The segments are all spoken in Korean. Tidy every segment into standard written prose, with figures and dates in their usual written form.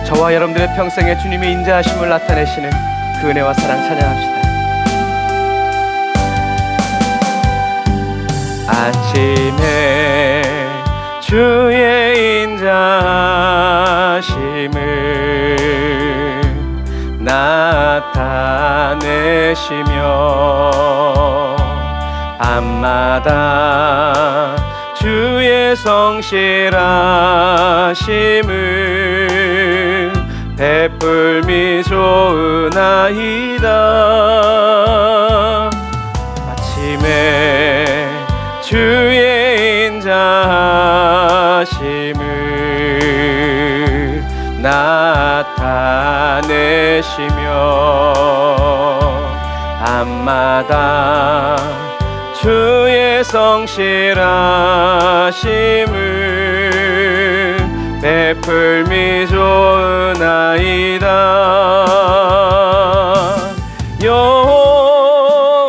저와 여러분들의 평생에 주님의 인자하심을 나타내시는 그 은혜와 사랑 찬양합시다. 아침에 주의 인자하심을 나타내시며 밤마다 주의 성실하심을 베풀미 좋으나이다. 아침에 주의 인자하심을 나타내시며 밤마다 주의 성실하심을 베풀미 좋으나이다.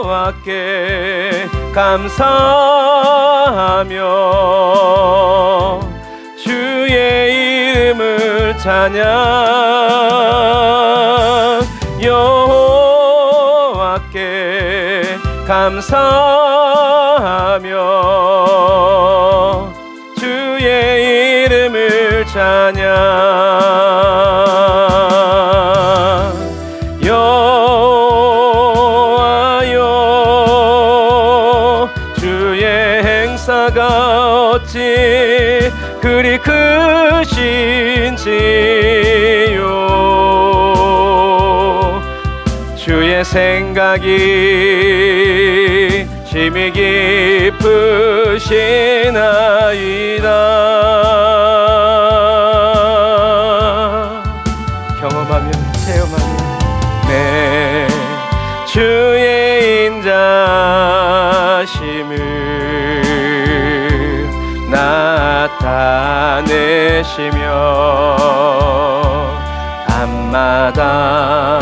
여호와께 감사하며 주의 이름을 찬양. 여호와께 감사하며 주의 이름을 찬양. 여호와여 주의 행사가 어찌 그리 크신지요. 주의 생각이 심히 깊으시나이다. 경험하며 체험하며 내 주의 인자심을 나타내시며 밤마다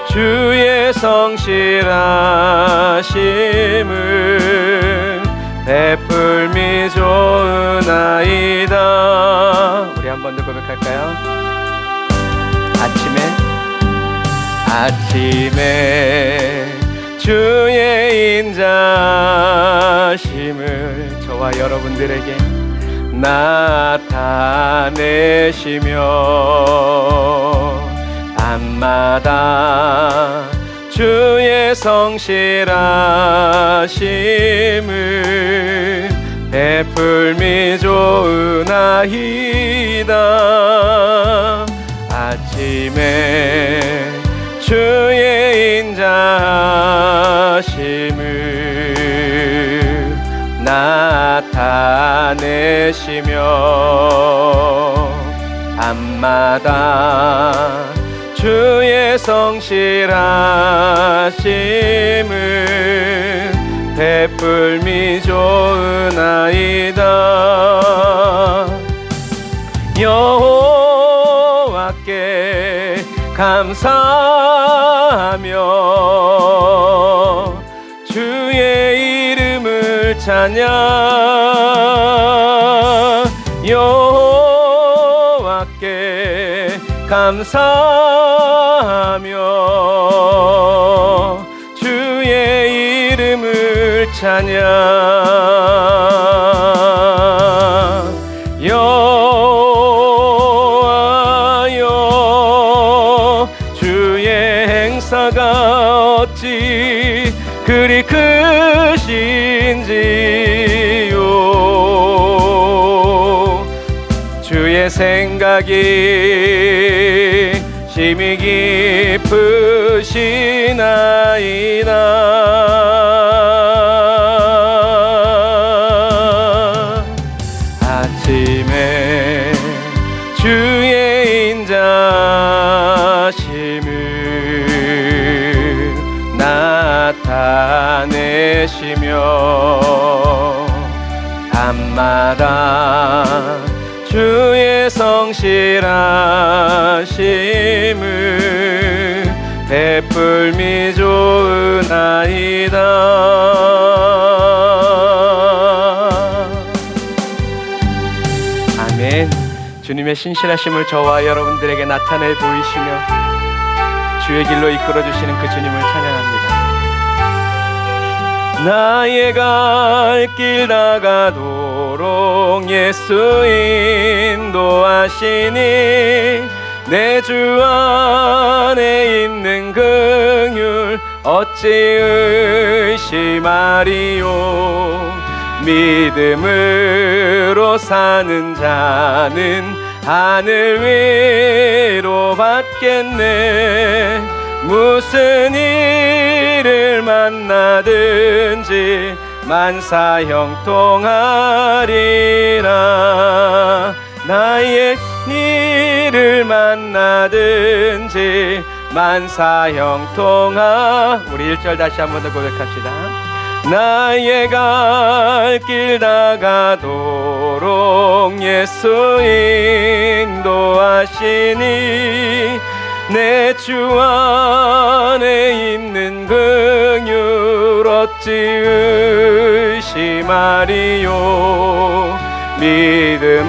주의 성실하심을 베풀미 좋으나이다. 우리 한 번 더 고백할까요? 아침에 주의 인자심을 저와 여러분들에게 나타내시며 밤마다 주의 성실하심을 베풀미 좋으나이다. 아침에 주의 인자심을 나타내시며 밤마다 주의 성실하심을 베풀미 좋으나이다. 여호와께 감사하며 주의 이름을 찬양. 여호와께 감사하며 주의 이름을 찬양. 여호와여 주의 행사가 어찌 그리 크신지요. 주의 생각이 심히 깊으시나이다. 아침에 주의 인자심을 나타내시며 밤마다 주의 성실하심을 베풀미 좋으나이다. 아멘. 주님의 신실하심을 저와 여러분들에게 나타내 보이시며 주의 길로 이끌어 주시는 그 주님을 찬양합니다. 나의 갈 길 나가도록 예수 인도하시니 내 주 안에 있는 긍휼 어찌 의심하리요. 믿음으로 사는 자는 하늘 위로 받겠네. 무슨 일을 만나든지 만사 형통하리라. 나의 일을 만나든지 만사 우리 1절 다시 한 번 더 고백합시다. 나의 갈 길 나가도록 예수 인도하시니 내 주 안에 있는 긍휼 어찌 의심하리요.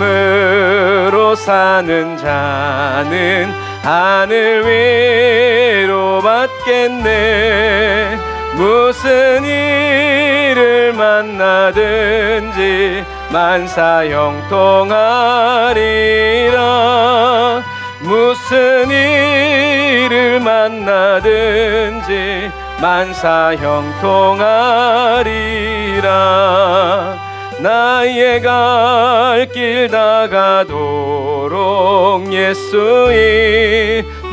믿음으로 사는 자는 하늘 위로 받겠네. 무슨 일을 만나든지 만사 형통하리라. 무슨 일을 만나든지 만사 형통하리라. 나의 갈 길 나가도록 예수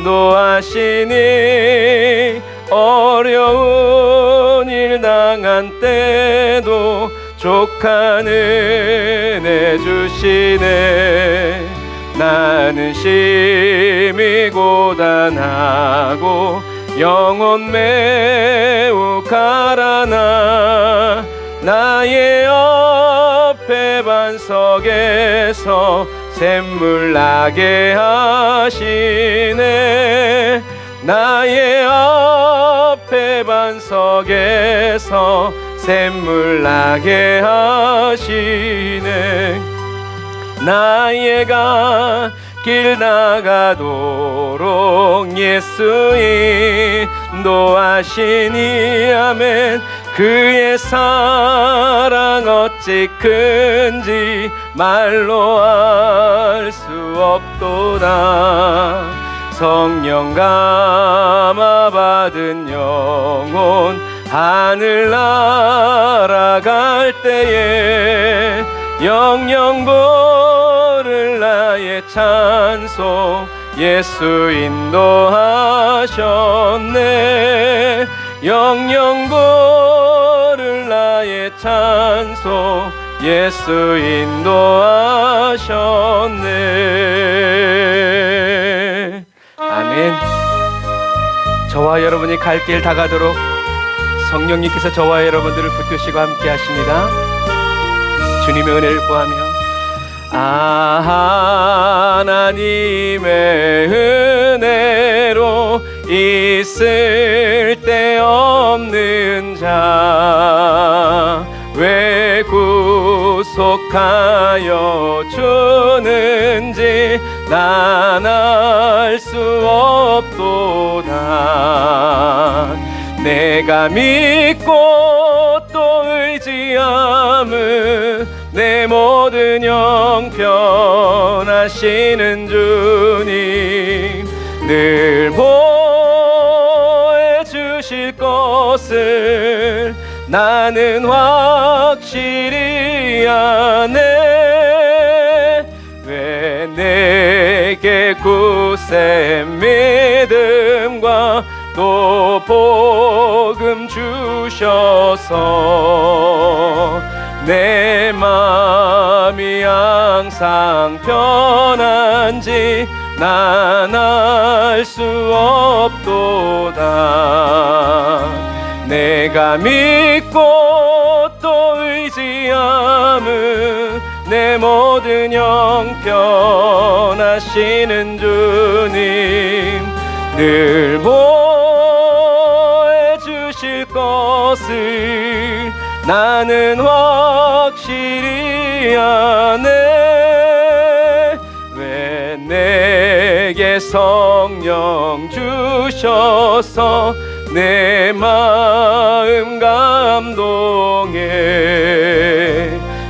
인도하시니 어려운 일 당한 때도 족한 은혜 주시네. 나는 심히 고단하고 영혼 매우 가라나 나의 옆에 반석에서 샘물 나게 하시네. 나의 앞에 반석에서 샘물 나게 하시네. 나의 길 나가도록 예수 인도하시니 아멘. 그의 사랑 어찌 큰지 말로 알 수 없도다. 성령 감화 받은 영혼 하늘 날아갈 때에 영영 부를 나의 찬송 예수 인도하셨네. 영영 부를 나의 찬송 예수 인도하셨네. 아멘. 저와 여러분이 갈 길 다가도록 성령님께서 저와 여러분들을 붙드시고 함께 하십니다. 주님의 은혜를 구하며 하나님의 은혜로 있을 데 없는 자 왜 구속하여 주는지 난 알 수 없도다. 내가 믿고 또 의지함은 내 모든 형편하시는 주님 늘 보여주실 것을 나는 확실히 아네. 왜 내게 굳센 믿음과 또 복음 주셔서 내 마음이 항상 편한지 난 알 수 없도다. 내가 믿고 또 의지함은 내 모든 형편하시는 주님 늘 보여주실 것을 나는 확실히 아네. 왜 내게 성령 주셔서 내 마음 감동해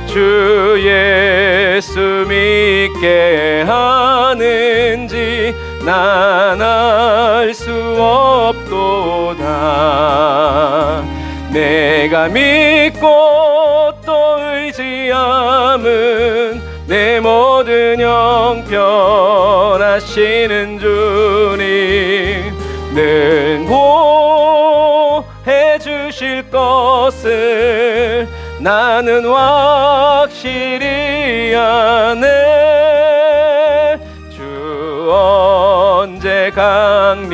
주 예수 믿게 하는지 난 알 수 없도다. 내가 믿고 또 의지함은 내 모든 형편하시는 주님 늘 보해 주실 것을 나는 확실히 아네. 주 언제 강림하실지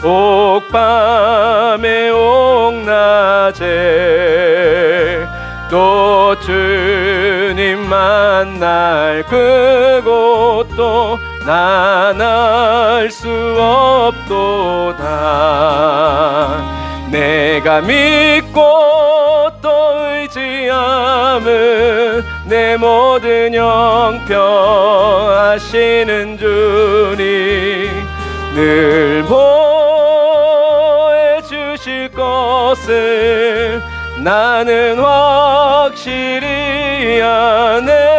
옥밤에 옥낮에 또 주님 만날 그곳도 난 알 수 없도다. 내가 믿고 또 의지함은 내 모든 형편하시는 주님 늘 보해 주실 것을 나는 확실히 아네.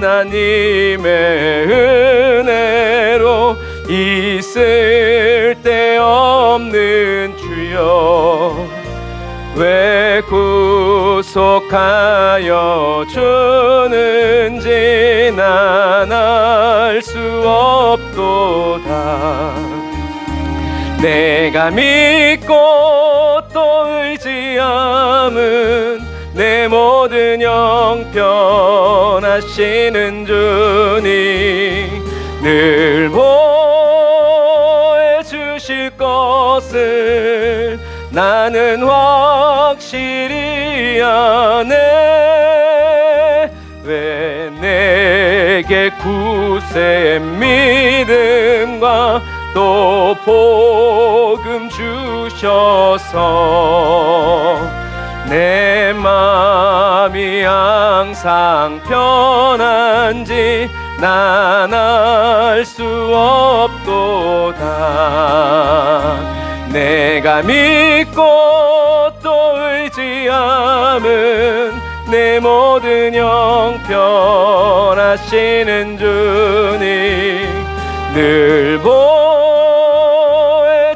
하나님의 은혜로 있을 데 없는 주여 왜 구속하여 주는지 난 알 수 없도다. 내가 믿고 또 의지함은 내 모든 형편하시는 주님 늘 보해 주실 것을 나는 확실히 아네. 왜 내게 굳센 믿음과 또 복음 주셔서 내 마음이 항상 편한지 난 알 수 없도다. 내가 믿고 또 의지함은 내 모든 형편하시는 주님 늘 보해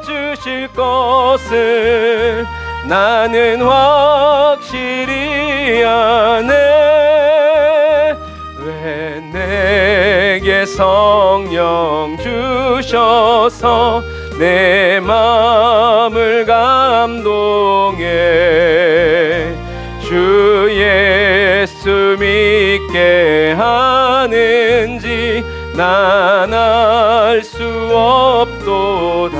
주실 것을 나는 확실히 아네. 왜 내게 성령 주셔서 내 마음을 감동해 주 예수 믿게 하는지 난 알 수 없도다.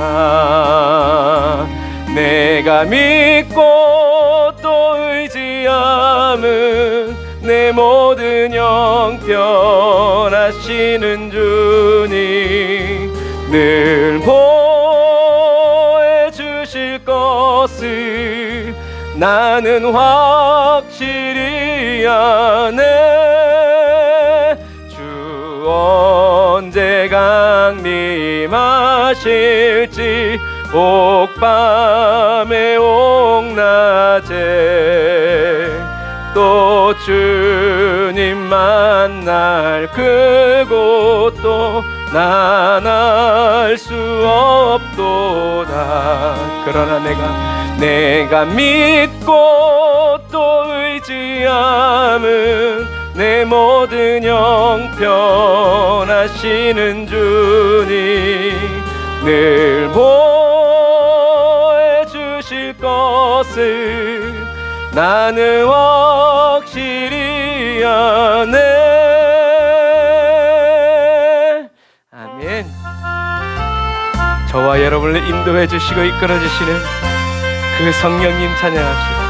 내가 믿고 또 의지함은 내 모든 형편하시는 주님 늘 보해 주실 것을 나는 확실히 아네. 주 언제 강림하실지 옥밤에 옥낮에 또 주님 만날 그곳도 난 알 수 없도다. 그러나 내가 믿고 또 의지함은 내 모든 형편하시는 주님 늘 보해 주실 것을 나는 확실히 아네. 아멘. 저와 여러분을 인도해 주시고 이끌어 주시는 그 성령님 찬양합시다.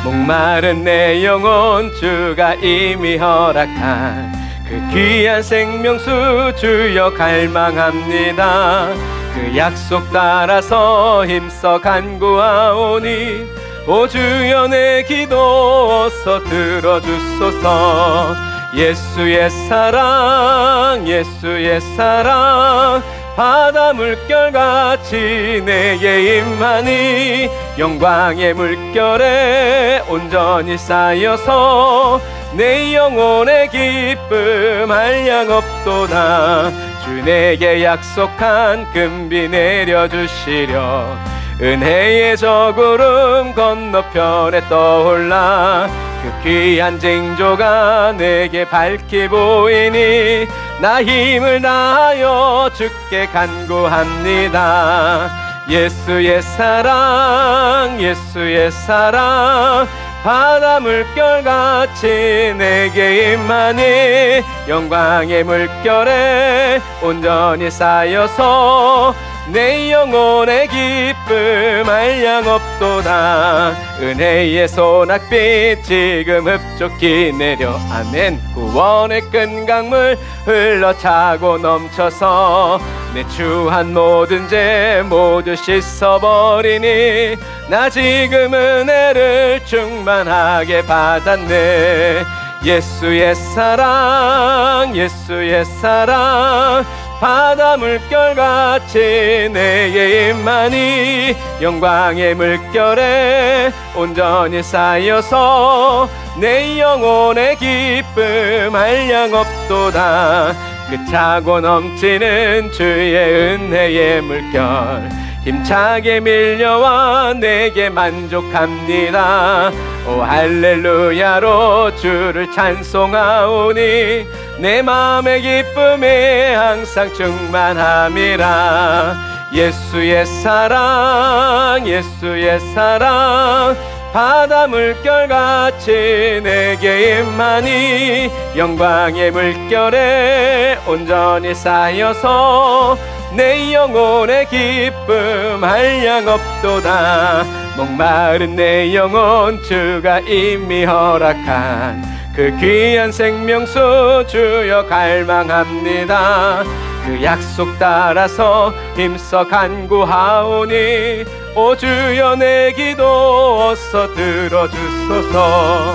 목마른 내 영혼 주가 이미 허락한 그 귀한 생명수 주여 갈망합니다. 그 약속 따라서 힘써 간구하오니 오 주여 내 기도 어서 들어주소서. 예수의 사랑 예수의 사랑 바다 물결같이 내게 임하니 영광의 물결에 온전히 쌓여서 내 영혼의 기쁨 한량 없도다. 주 내게 약속한 금비 내려주시려 은혜의 저구름 건너편에 떠올라 그 귀한 징조가 내게 밝히 보이니 나 힘을 다하여 주께 간구합니다. 예수의 사랑 예수의 사랑 바다 물결같이 내게 임하니 영광의 물결에 온전히 쌓여서 내 영혼의 기쁨 한량 없도다. 은혜의 소낙빛 지금 흡족히 내려 아멘. 구원의 큰 강물 흘러차고 넘쳐서 내 추한 모든 죄 모두 씻어버리니 나 지금 은혜를 충만하게 받았네. 예수의 사랑 예수의 사랑 바다 물결같이 내게 임하니 영광의 물결에 온전히 쌓여서 내 영혼의 기쁨 한량 없도다. 그 차고 넘치는 주의 은혜의 물결 힘차게 밀려와 내게 만족합니다. 오 할렐루야로 주를 찬송하오니 내 마음의 기쁨에 항상 충만함이라. 예수의 사랑 예수의 사랑 바다 물결같이 내게 임하니 영광의 물결에 온전히 쌓여서 내 영혼의 기쁨 한량 없도다. 목마른 내 영혼 주가 이미 허락한 그 귀한 생명수 주여 갈망합니다. 그 약속 따라서 힘써 간구하오니 오 주여 내 기도 어서 들어주소서.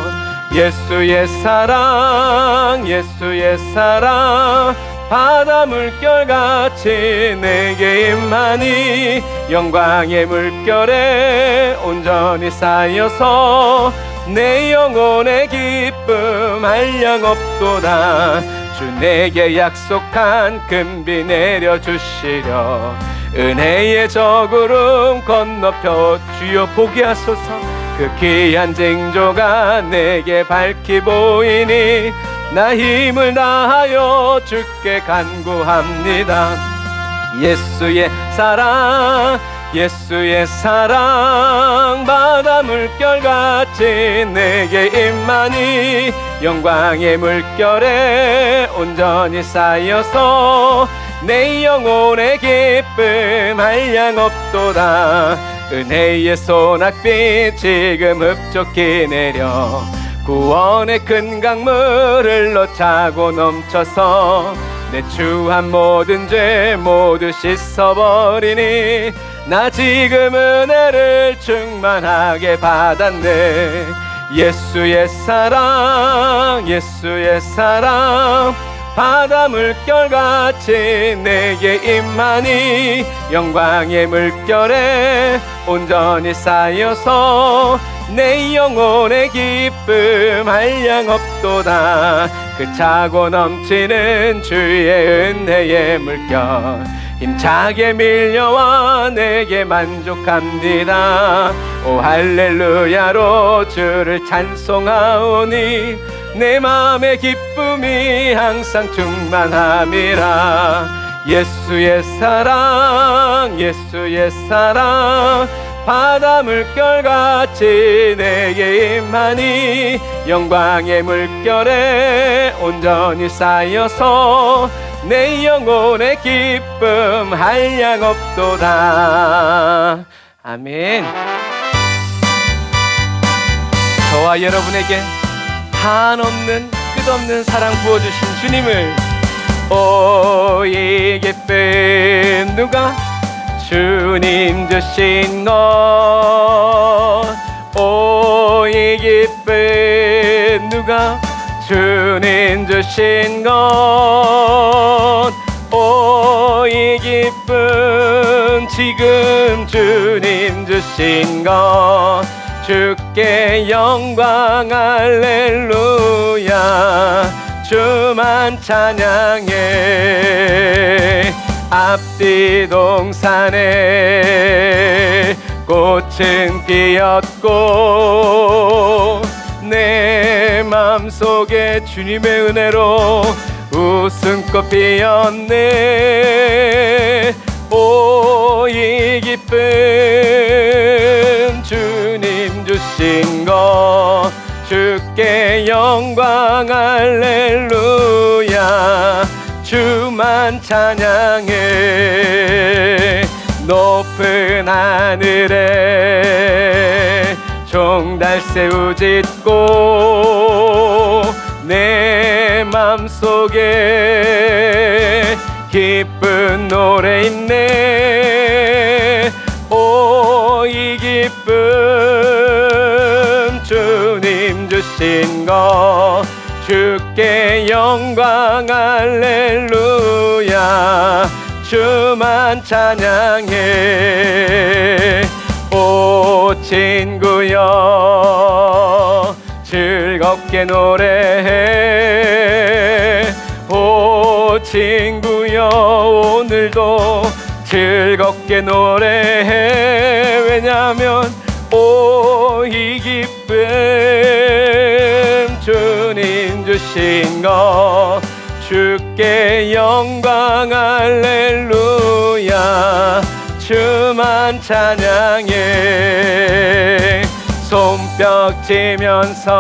예수의 사랑 예수의 사랑 바다 물결같이 내게 임하니 영광의 물결에 온전히 쌓여서 내 영혼의 기쁨 한량 없도다. 주 내게 약속한 금비 내려주시려 은혜의 저구름 건너편 주여 보게 하소서. 그 귀한 징조가 내게 밝히 보이니 나 힘을 다하여 주께 간구합니다. 예수의 사랑 예수의 사랑 바다 물결같이 내게 임하니 영광의 물결에 온전히 쌓여서 내 영혼의 기쁨 한량 없도다. 은혜의 소낙빛 지금 흡족히 내려 구원의 큰 강물 흘러차고 넘쳐서 내 추한 모든 죄 모두 씻어버리니 나 지금 은혜를 충만하게 받았네. 예수의 사랑 예수의 사랑 바다 물결같이 내게 임하니 영광의 물결에 온전히 쌓여서 내 영혼의 기쁨 한량 없도다. 그 차고 넘치는 주의 은혜의 물결 힘차게 밀려와 내게 만족합니다. 오 할렐루야로 주를 찬송하오니 내 마음의 기쁨이 항상 충만함이라. 예수의 사랑 예수의 사랑 바다 물결같이 내게 임하니 영광의 물결에 온전히 쌓여서 내 영혼의 기쁨 한량 없도다. 아멘. 저와 여러분에게 한없는 끝없는 사랑 부어주신 주님을 이 기쁨 누가 주님 주신 것 기쁨 누가 주님 주신 것 오 이 기쁨 지금 주님 주신 것 주께 영광 할렐루야 주만 찬양해 앞뒤 동산에 꽃은 피었고 내 맘속에 주님의 은혜로 웃음꽃 피었네 오 이 기쁨 주님 주신 것 주께 영광 할렐루야 주만 찬양해 높은 하늘에 종달새 우짖고 내 맘속에 기쁜 노래 있네 오 이 기쁨 주님 주신 것 주께 영광 할렐루야 주만 찬양해 오 친구여 즐겁게 노래해 오 친구여 오늘도 즐겁게 노래해 왜냐면 오 이 기쁨 주님 주신 것 주께 영광 할렐루야 주만 찬양해 손뼉 치면서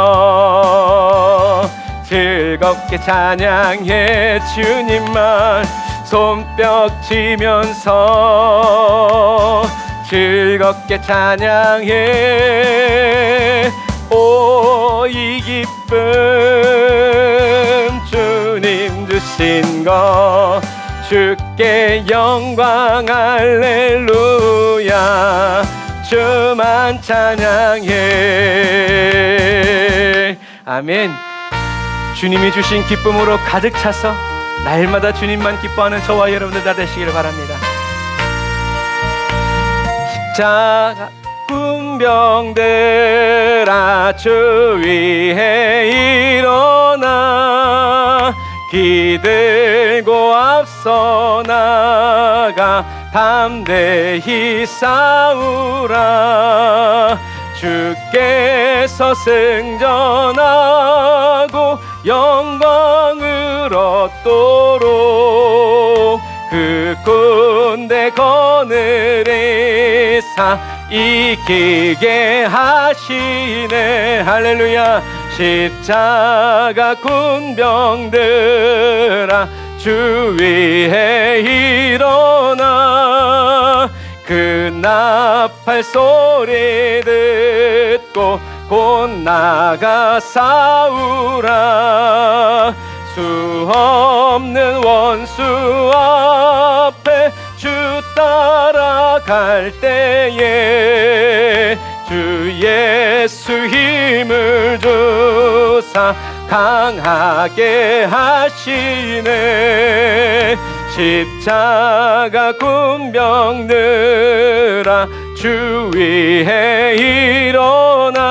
즐겁게 찬양해 주님만 손뼉 치면서 즐겁게 찬양해 오 이 기쁨 주님 주신 것 주께 영광 할렐루야 주만 찬양해 아멘. 주님이 주신 기쁨으로 가득 차서 날마다 주님만 기뻐하는 저와 여러분들 다 되시기를 바랍니다. 십자가 군병들아 주 위에 일어나 기들고 앞서 나가 담대히 싸우라 주께서 승전하고 영광을 얻도록 그 군대 거느리사 이기게 하시네 할렐루야 십자가 군병들아 주 위에 일어나 그 나팔 소리 듣고 곧 나가 싸우라 수 없는 원수 앞에 주 따라갈 때에 주 예수 힘을 주사 강하게 하시네 십자가 군병들아 주 위에 일어나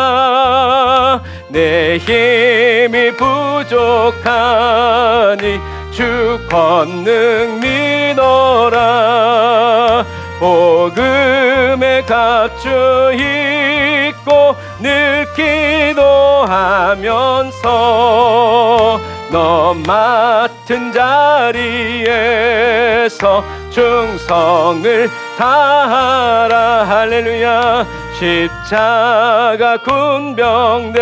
내 힘이 부족하니 주 권능 믿어라 복음의 값주 있고 늘 기도하면서 너 맡은 자리에서 충성을 다하라 할렐루야 십자가 군병들아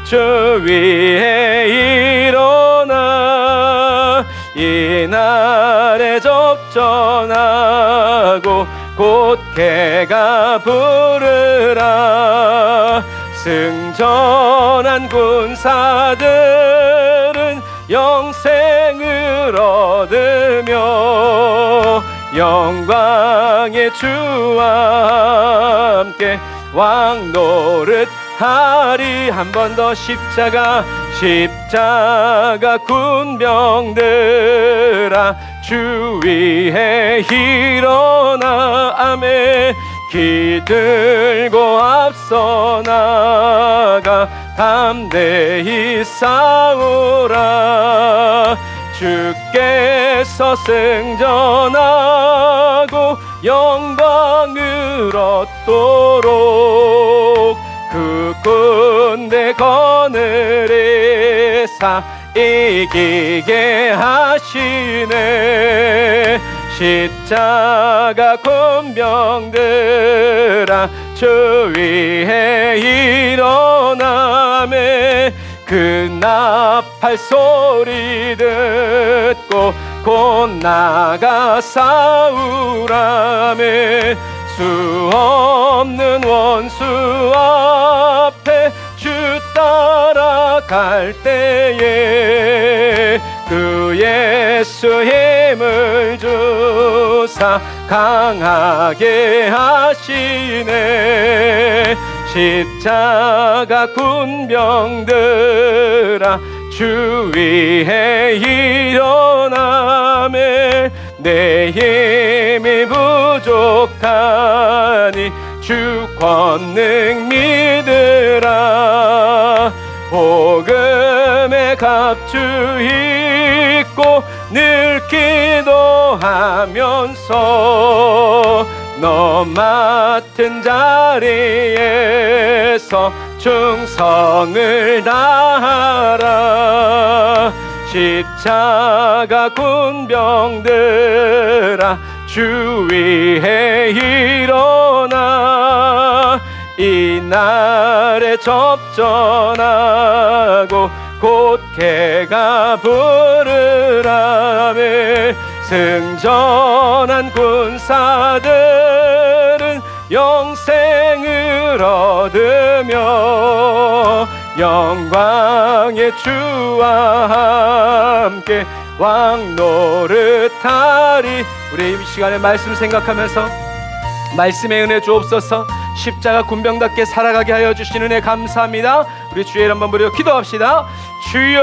주 위에 일어나 이날에 접전하고 곧 개가 부르라 승전한 군사들은 영생을 얻으며 영광의 주와 함께 왕노릇 하리. 한 번 더 십자가 군병들아 주 위에 일어나. 아멘. 기들고 앞서 나가 담대히 싸우라. 주께서 승전하고 영광을 얻도록 그 군대 거느리사 이기게 하시네. 십자가 군병들아 주 위에 일어나매. 그 나팔 소리 듣고 곧 나가 싸우라매. 수 없는 원수 앞에 주 따라갈 때에 그 예수 힘을 주사 강하게 하시네. 십자가 군병들아 주 위에 일어나매. 내 힘이 부족하니 주 권능 믿으라. 복음의 갑주 입고 늘 기도하면서 너 맡은 자리에서 충성을 다하라. 십자가 군병들아 주 위에 일어나. 이날에 접전하고 곧 개가 부르라매. 승전한 군사들은 영생을 얻으며 영광의 주와 함께 왕 노릇하리. 우리 이 시간에 말씀 생각하면서 말씀의 은혜 주옵소서. 십자가 군병답게 살아가게 하여 주신 은혜 감사합니다. 우리 주의 이름 한번 부르며 기도합시다. 주여.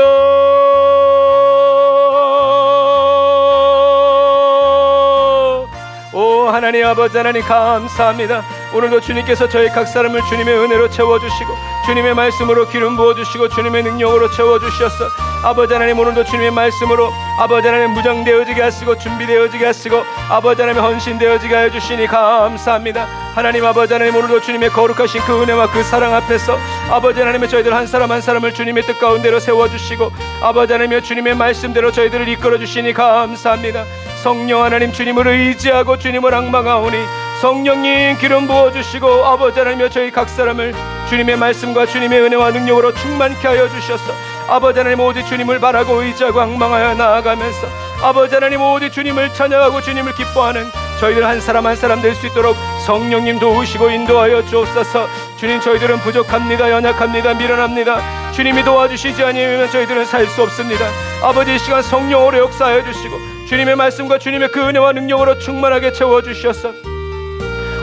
오 하나님 아버지 하나님 감사합니다. 오늘도 주님께서 저희 각 사람을 주님의 은혜로 채워주시고 주님의 말씀으로 기름 부어주시고 주님의 능력으로 채워주셨어. 아버지 하나님 오늘도 주님의 말씀으로 아버지 하나님 무장되어지게 하시고 준비되어지게 하시고 아버지 하나님 헌신되어지게 하여 주시니 감사합니다. 하나님 아버지 하나님 오늘도 주님의 거룩하신 그 은혜와 그 사랑 앞에서 아버지 하나님의 저희들 한 사람 한 사람을 주님의 뜻 가운데로 세워주시고 아버지 하나님의 주님의 말씀대로 저희들을 이끌어 주시니 감사합니다. 성령 하나님 주님을 의지하고 주님을 앙망하오니 성령님 기름 부어주시고 아버지 하나님여 저희 각 사람을 주님의 말씀과 주님의 은혜와 능력으로 충만케 하여 주셔서 아버지 하나님 오직 주님을 바라고 의지하고 앙망하여 나아가면서 아버지 하나님 오직 주님을 찬양하고 주님을 기뻐하는 저희들 한 사람 한 사람 될 수 있도록 성령님 도우시고 인도하여 주옵소서. 주님 저희들은 부족합니다. 연약합니다. 미련합니다. 주님이 도와주시지 아니하면 저희들은 살 수 없습니다. 아버지 이 시간 성령으로 역사하여 주시고 주님의 말씀과 주님의 그 은혜와 능력으로 충만하게 채워주셔서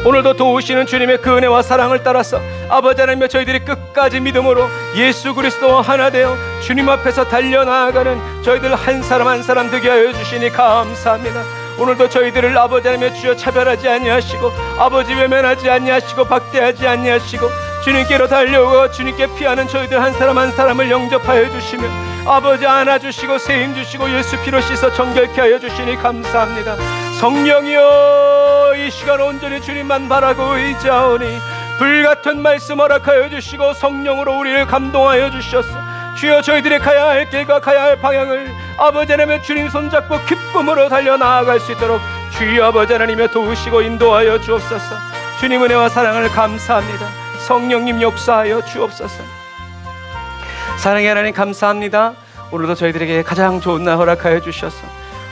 오늘도 도우시는 주님의 그 은혜와 사랑을 따라서 아버지 하나님여 저희들이 끝까지 믿음으로 예수 그리스도와 하나 되어 주님 앞에서 달려나아가는 저희들 한 사람 한 사람 되게 하여 주시니 감사합니다. 오늘도 저희들을 아버지 하나님여 주여 차별하지 아니하시고 아버지 외면하지 아니하시고 박대하지 아니하시고 주님께로 달려오고 주님께 피하는 저희들 한 사람 한 사람을 영접하여 주시며 아버지 안아주시고 세임 주시고 예수 피로 씻어 정결케 하여 주시니 감사합니다. 성령이여 이 시간 온전히 주님만 바라고 의지하오니 불같은 말씀 허락하여 주시고 성령으로 우리를 감동하여 주셨어. 주여 저희들이 가야 할 길과 가야 할 방향을 아버지 하나님의 주님 손잡고 기쁨으로 달려나아갈 수 있도록 주여 아버지 하나님의 도우시고 인도하여 주옵소서. 주님 은혜와 사랑을 감사합니다. 성령님 역사하여 주옵소서. 사랑의 하나님 감사합니다. 오늘도 저희들에게 가장 좋은 날 허락하여 주셔서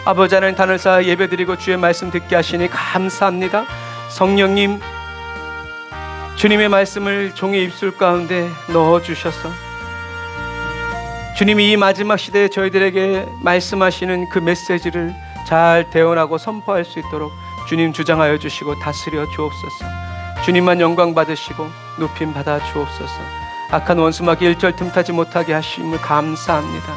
아버지 하나님 단을 쌓아 예배드리고 주의 말씀 듣게 하시니 감사합니다. 성령님 주님의 말씀을 종의 입술 가운데 넣어주셔서 주님이 이 마지막 시대에 저희들에게 말씀하시는 그 메시지를 잘 대언하고 선포할 수 있도록 주님 주장하여 주시고 다스려 주옵소서. 주님만 영광 받으시고 높임 받아 주옵소서. 악한 원수마귀 일절 틈타지 못하게 하심을 감사합니다.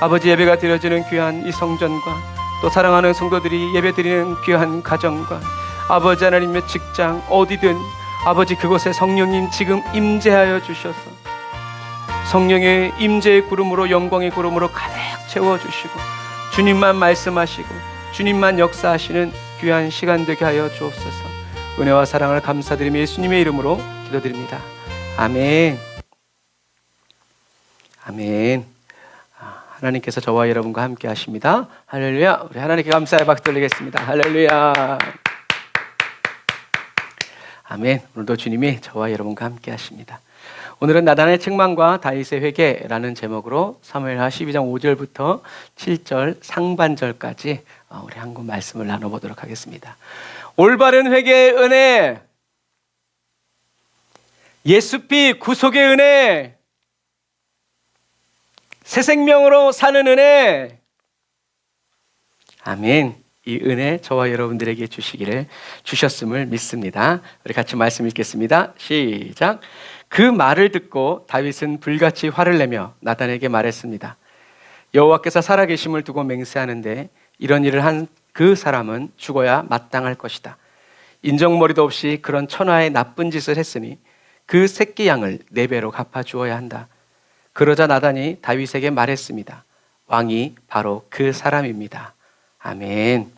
아버지, 예배가 드려지는 귀한 이 성전과 또 사랑하는 성도들이 예배드리는 귀한 가정과 아버지 하나님의 직장 어디든 아버지 그곳에 성령님 지금 임재하여 주셔서 성령의 임재의 구름으로 영광의 구름으로 가득 채워주시고 주님만 말씀하시고 주님만 역사하시는 귀한 시간 되게 하여 주옵소서. 은혜와 사랑을 감사드리며 예수님의 이름으로 기도드립니다. 아멘. 아멘. 하나님께서 저와 여러분과 함께 하십니다. 할렐루야. 우리 하나님께 감사의 박수 돌리겠습니다. 할렐루야. 아멘. 오늘도 주님이 저와 여러분과 함께 하십니다. 오늘은 나단의 책망과 다윗의 회개라는 제목으로 사무엘하 12장 5절부터 7절 상반절까지 우리 한 권 말씀을 나눠보도록 하겠습니다. 올바른 회개의 은혜, 예수피 구속의 은혜, 새 생명으로 사는 은혜. 아멘. 이 은혜 저와 여러분들에게 주셨음을 믿습니다. 우리 같이 말씀 읽겠습니다. 시작. 그 말을 듣고 다윗은 불같이 화를 내며 나단에게 말했습니다. 여호와께서 살아계심을 두고 맹세하는데 이런 일을 한 그 사람은 죽어야 마땅할 것이다. 인정머리도 없이 그런 천하의 나쁜 짓을 했으니 그 새끼 양을 4배로 갚아주어야 한다. 그러자 나단이 다윗에게 말했습니다. 왕이 바로 그 사람입니다. 아멘.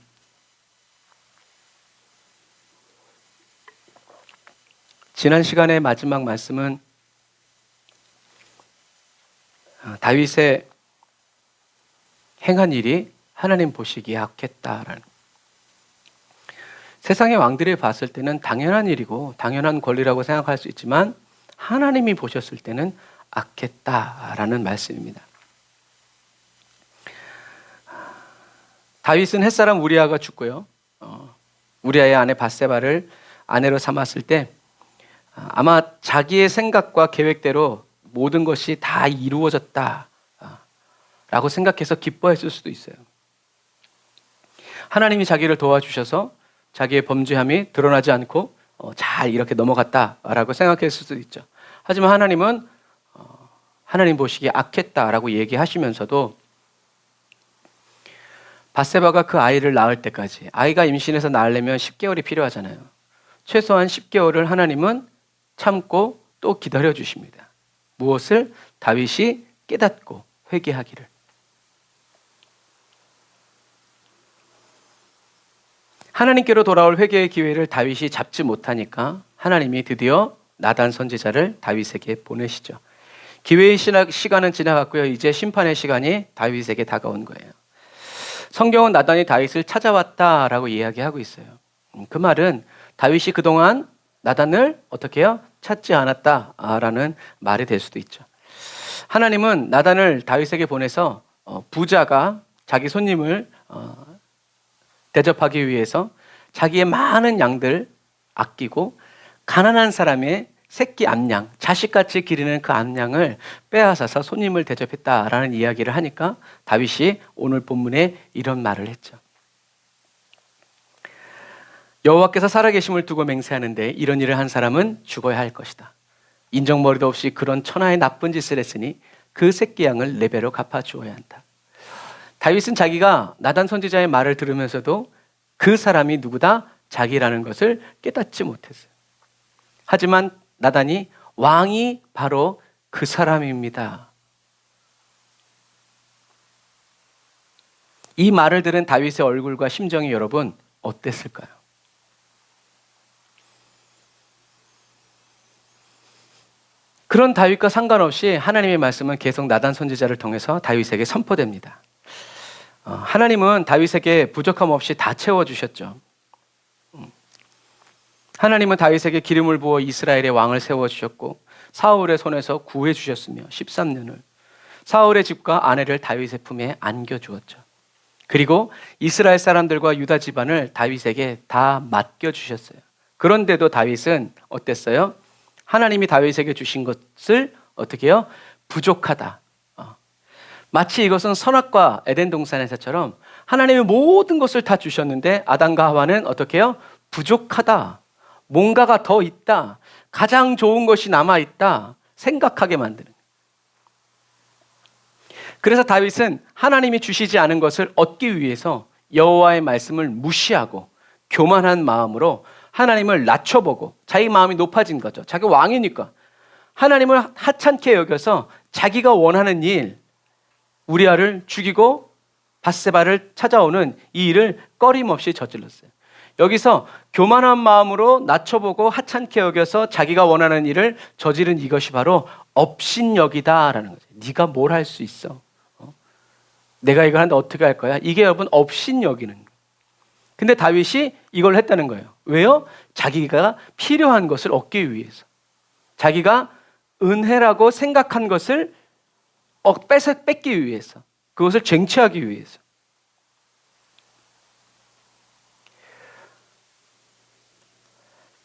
지난 시간의 마지막 말씀은 다윗의 행한 일이 하나님 보시기에 악했다라는, 세상의 왕들이 봤을 때는 당연한 일이고 당연한 권리라고 생각할 수 있지만 하나님이 보셨을 때는 악했다라는 말씀입니다. 다윗은 햇사람 우리아가 죽고요, 우리아의 아내 밧세바를 아내로 삼았을 때 아마 자기의 생각과 계획대로 모든 것이 다 이루어졌다 라고 생각해서 기뻐했을 수도 있어요. 하나님이 자기를 도와주셔서 자기의 범죄함이 드러나지 않고 잘 이렇게 넘어갔다라고 생각했을 수도 있죠. 하지만 하나님은 하나님 보시기에 악했다라고 얘기하시면서도 밧세바가 그 아이를 낳을 때까지, 아이가 임신해서 낳으려면 10개월이 필요하잖아요. 최소한 10개월을 하나님은 참고 또 기다려 주십니다. 무엇을? 다윗이 깨닫고 회개하기를. 하나님께로 돌아올 회개의 기회를 다윗이 잡지 못하니까 하나님이 드디어 나단 선지자를 다윗에게 보내시죠. 기회의 시간은 지나갔고요. 이제 심판의 시간이 다윗에게 다가온 거예요. 성경은 나단이 다윗을 찾아왔다라고 이야기하고 있어요. 그 말은 다윗이 그동안 나단을 어떻게 해요? 찾지 않았다라는 말이 될 수도 있죠. 하나님은 나단을 다윗에게 보내서 부자가 자기 손님을 대접하기 위해서 자기의 많은 양들 아끼고 가난한 사람의 새끼 암양, 자식같이 기르는 그 암양을 빼앗아서 손님을 대접했다라는 이야기를 하니까 다윗이 오늘 본문에 이런 말을 했죠. 여호와께서 살아계심을 두고 맹세하는데 이런 일을 한 사람은 죽어야 할 것이다. 인정머리도 없이 그런 천하의 나쁜 짓을 했으니 그 새끼 양을 4배로 갚아주어야 한다. 다윗은 자기가 나단 선지자의 말을 들으면서도 그 사람이 누구다? 자기라는 것을 깨닫지 못했어요. 하지만 나단이 왕이 바로 그 사람입니다. 이 말을 들은 다윗의 얼굴과 심정이 여러분 어땠을까요? 그런 다윗과 상관없이 하나님의 말씀은 계속 나단 선지자를 통해서 다윗에게 선포됩니다. 하나님은 다윗에게 부족함 없이 다 채워주셨죠. 하나님은 다윗에게 기름을 부어 이스라엘의 왕을 세워주셨고 사울의 손에서 구해주셨으며 13년을 사울의 집과 아내를 다윗의 품에 안겨주었죠. 그리고 이스라엘 사람들과 유다 집안을 다윗에게 다 맡겨주셨어요. 그런데도 다윗은 어땠어요? 하나님이 다윗에게 주신 것을 어떻게 해요? 부족하다. 마치 이것은 선악과 에덴 동산에서처럼 하나님이 모든 것을 다 주셨는데 아담과 하와는 어떻게 해요? 부족하다. 뭔가가 더 있다. 가장 좋은 것이 남아있다. 생각하게 만드는. 그래서 다윗은 하나님이 주시지 않은 것을 얻기 위해서 여호와의 말씀을 무시하고 교만한 마음으로 하나님을 낮춰보고 자기 마음이 높아진 거죠. 자기 왕이니까 하나님을 하찮게 여겨서 자기가 원하는 일, 우리아를 죽이고 밧세바를 찾아오는 이 일을 꺼림없이 저질렀어요. 여기서 교만한 마음으로 낮춰보고 하찮게 여겨서 자기가 원하는 일을 저지른 이것이 바로 업신여기다라는 거죠. 네가 뭘 할 수 있어? 내가 이걸 하는데 어떻게 할 거야? 이게 여러분 업신여기는 거예요. 근데 다윗이 이걸 했다는 거예요. 왜요? 자기가 필요한 것을 얻기 위해서. 자기가 은혜라고 생각한 것을 뺏기 위해서. 그것을 쟁취하기 위해서.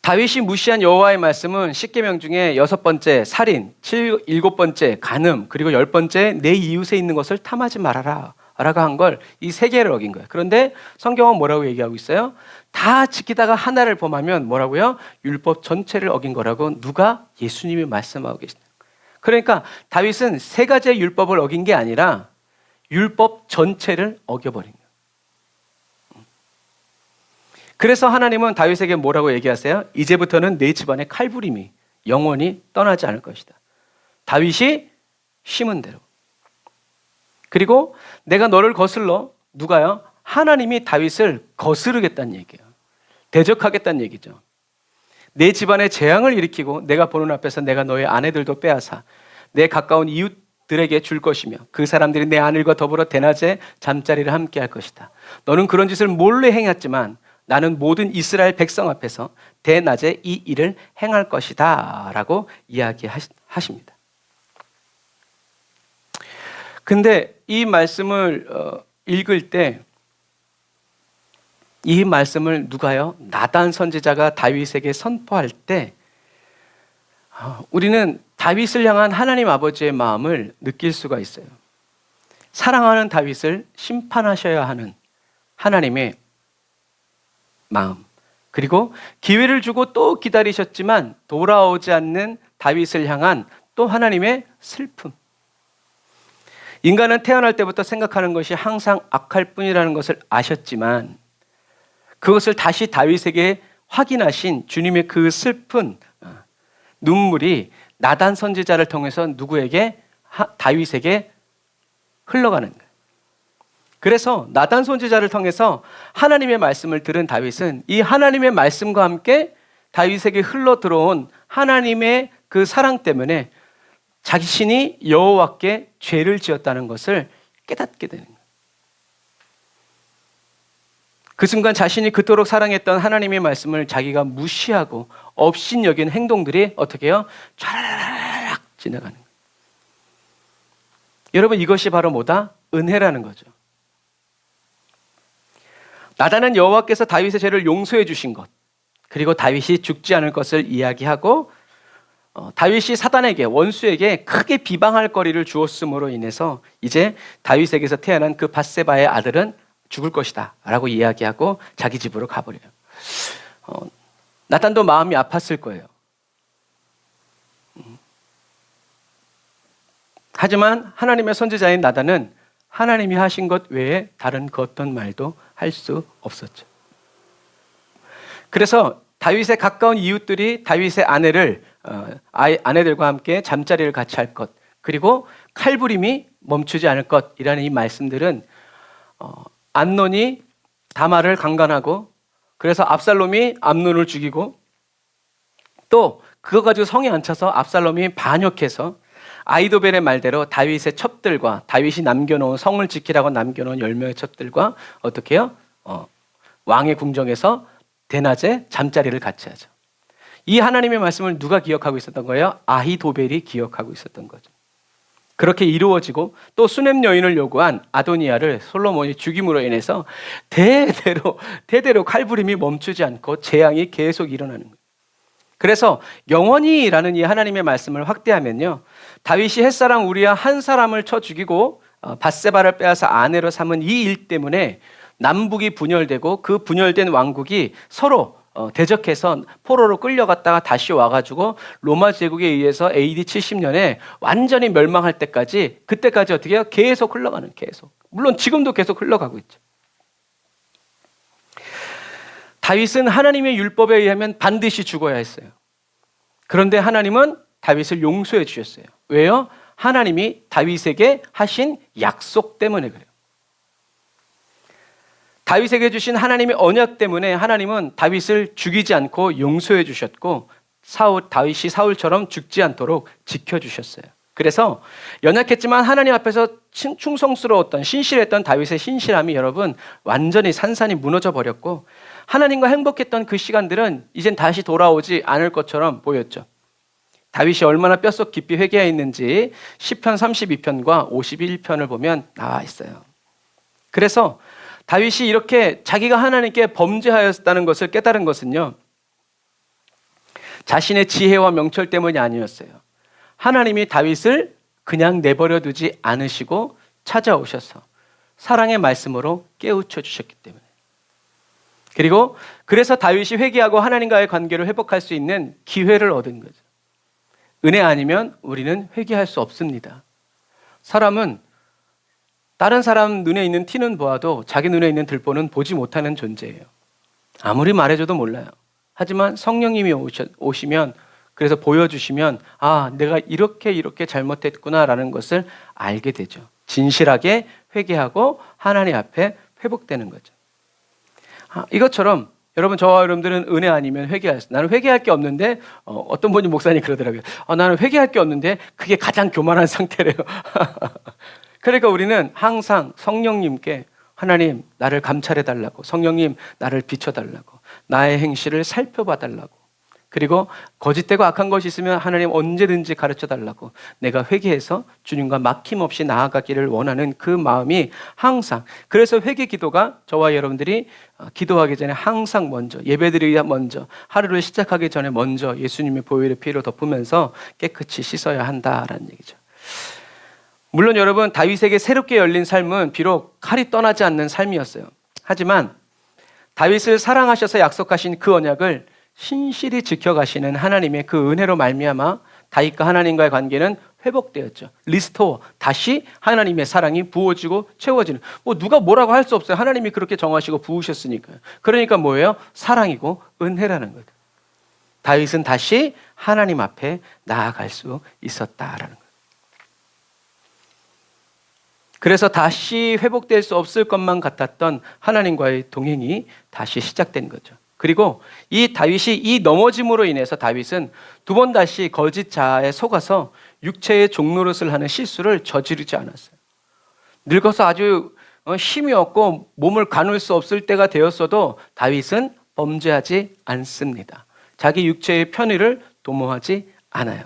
다윗이 무시한 여호와의 말씀은 10계명 중에 6번째 살인, 7번째 간음, 그리고 10번째 내 이웃에 있는 것을 탐하지 말아라 라고 한 걸 이 3개를 어긴 거예요. 그런데 성경은 뭐라고 얘기하고 있어요? 다 지키다가 하나를 범하면 뭐라고요? 율법 전체를 어긴 거라고 누가? 예수님이 말씀하고 계시다. 그러니까 다윗은 3가지의 율법을 어긴 게 아니라 율법 전체를 어겨버린 거예요. 그래서 하나님은 다윗에게 뭐라고 얘기하세요? 이제부터는 내 집안의 칼부림이 영원히 떠나지 않을 것이다. 다윗이 심은 대로. 그리고 내가 너를 거슬러, 누가요? 하나님이 다윗을 거스르겠다는 얘기예요. 대적하겠다는 얘기죠. 내 집안에 재앙을 일으키고 내가 보는 앞에서 내가 너의 아내들도 빼앗아 내 가까운 이웃들에게 줄 것이며 그 사람들이 내 아들과 더불어 대낮에 잠자리를 함께 할 것이다. 너는 그런 짓을 몰래 행했지만 나는 모든 이스라엘 백성 앞에서 대낮에 이 일을 행할 것이다 라고 이야기하십니다. 근데 이 말씀을 읽을 때 이 말씀을 누가요? 나단 선지자가 다윗에게 선포할 때 우리는 다윗을 향한 하나님 아버지의 마음을 느낄 수가 있어요. 사랑하는 다윗을 심판하셔야 하는 하나님의 마음, 그리고 기회를 주고 또 기다리셨지만 돌아오지 않는 다윗을 향한 또 하나님의 슬픔. 인간은 태어날 때부터 생각하는 것이 항상 악할 뿐이라는 것을 아셨지만 그것을 다시 다윗에게 확인하신 주님의 그 슬픈 눈물이 나단 선지자를 통해서 누구에게? 다윗에게 흘러가는 거예요. 그래서 나단 선지자를 통해서 하나님의 말씀을 들은 다윗은 이 하나님의 말씀과 함께 다윗에게 흘러 들어온 하나님의 그 사랑 때문에 자신이 여호와께 죄를 지었다는 것을 깨닫게 되는 거예요. 그 순간 자신이 그토록 사랑했던 하나님의 말씀을 자기가 무시하고 업신여긴 행동들이 어떻게 해요? 촤라라락 지나가는 거예요. 여러분, 이것이 바로 뭐다? 은혜라는 거죠. 나단은 여호와께서 다윗의 죄를 용서해 주신 것, 그리고 다윗이 죽지 않을 것을 이야기하고 다윗이 사단에게, 원수에게 크게 비방할 거리를 주었음으로 인해서 이제 다윗에게서 태어난 그 밧세바의 아들은 죽을 것이다 라고 이야기하고 자기 집으로 가버려요. 나단도 마음이 아팠을 거예요. 하지만 하나님의 선지자인 나단은 하나님이 하신 것 외에 다른 그 어떤 말도 할 수 없었죠. 그래서 다윗의 가까운 이웃들이 다윗의 아내들과 함께 잠자리를 같이 할 것, 그리고 칼부림이 멈추지 않을 것이라는 이 말씀들은 암논이 다말을 강간하고 그래서 압살롬이 암논을 죽이고 또 그거 가지고 성에 안 차서 압살롬이 반역해서 아이도벨의 말대로 다윗의 첩들과 다윗이 남겨놓은 성을 지키라고 남겨놓은 10명의 첩들과 어떻게 해요? 왕의 궁정에서 대낮에 잠자리를 같이 하죠. 이 하나님의 말씀을 누가 기억하고 있었던 거예요? 아히도벨이 기억하고 있었던 거죠. 그렇게 이루어지고 또 수냄 여인을 요구한 아도니아를 솔로몬이 죽임으로 인해서 대대로 칼부림이 멈추지 않고 재앙이 계속 일어나는 거예요. 그래서 영원히라는 이 하나님의 말씀을 확대하면요, 다윗이 햇사람 우리아 한 사람을 쳐 죽이고 밧세바를 빼앗아 아내로 삼은 이 일 때문에 남북이 분열되고 그 분열된 왕국이 서로 대적해서 포로로 끌려갔다가 다시 와가지고 로마 제국에 의해서 AD 70년에 완전히 멸망할 때까지, 그때까지 어떻게 해요? 계속 흘러가는, 계속. 물론 지금도 계속 흘러가고 있죠. 다윗은 하나님의 율법에 의하면 반드시 죽어야 했어요. 그런데 하나님은 다윗을 용서해 주셨어요. 왜요? 하나님이 다윗에게 하신 약속 때문에 그래요. 다윗에게 주신 하나님의 언약 때문에 하나님은 다윗을 죽이지 않고 용서해 주셨고, 다윗이 사울처럼 죽지 않도록 지켜주셨어요. 그래서 연약했지만 하나님 앞에서 충성스러웠던, 신실했던 다윗의 신실함이 여러분 완전히 산산이 무너져 버렸고, 하나님과 행복했던 그 시간들은 이젠 다시 돌아오지 않을 것처럼 보였죠. 다윗이 얼마나 뼛속 깊이 회개했는지 시편 32편과 51편을 보면 나와 있어요. 그래서 다윗이 이렇게 자기가 하나님께 범죄하였다는 것을 깨달은 것은요, 자신의 지혜와 명철 때문이 아니었어요. 하나님이 다윗을 그냥 내버려 두지 않으시고 찾아오셔서 사랑의 말씀으로 깨우쳐 주셨기 때문에. 그리고 그래서 다윗이 회개하고 하나님과의 관계를 회복할 수 있는 기회를 얻은 거죠. 은혜 아니면 우리는 회개할 수 없습니다. 사람은 다른 사람 눈에 있는 티는 보아도 자기 눈에 있는 들보는 보지 못하는 존재예요. 아무리 말해줘도 몰라요. 하지만 성령님이 오시면, 그래서 보여주시면, 아, 내가 이렇게 잘못했구나라는 것을 알게 되죠. 진실하게 회개하고 하나님 앞에 회복되는 거죠. 이것처럼 여러분, 저와 여러분들은 은혜 아니면 회개할 수, 나는 회개할 게 없는데, 어떤 분이 목사님 그러더라고요. 나는 회개할 게 없는데 그게 가장 교만한 상태래요. 그러니까 우리는 항상 성령님께, 하나님 나를 감찰해달라고, 성령님 나를 비춰달라고, 나의 행실을 살펴봐달라고, 그리고 거짓되고 악한 것이 있으면 하나님 언제든지 가르쳐달라고, 내가 회개해서 주님과 막힘없이 나아가기를 원하는 그 마음이 항상, 그래서 회개 기도가 저와 여러분들이 기도하기 전에 항상 먼저, 예배드리기 먼저, 하루를 시작하기 전에 먼저 예수님의 보혈의 피로 덮으면서 깨끗이 씻어야 한다라는 얘기죠. 물론 여러분, 다윗에게 새롭게 열린 삶은 비록 칼이 떠나지 않는 삶이었어요. 하지만 다윗을 사랑하셔서 약속하신 그 언약을 신실히 지켜가시는 하나님의 그 은혜로 말미암아 다윗과 하나님과의 관계는 회복되었죠. 리스토어, 다시 하나님의 사랑이 부어지고 채워지는, 누가 뭐라고 할 수 없어요. 하나님이 그렇게 정하시고 부으셨으니까요. 그러니까 뭐예요? 사랑이고 은혜라는 거예요. 다윗은 다시 하나님 앞에 나아갈 수 있었다라는 거예요. 그래서 다시 회복될 수 없을 것만 같았던 하나님과의 동행이 다시 시작된 거죠. 그리고 이 다윗이 이 넘어짐으로 인해서 다윗은 두 번 다시 거짓 자아에 속아서 육체의 종노릇을 하는 실수를 저지르지 않았어요. 늙어서 아주 힘이 없고 몸을 가눌 수 없을 때가 되었어도 다윗은 범죄하지 않습니다. 자기 육체의 편의를 도모하지 않아요.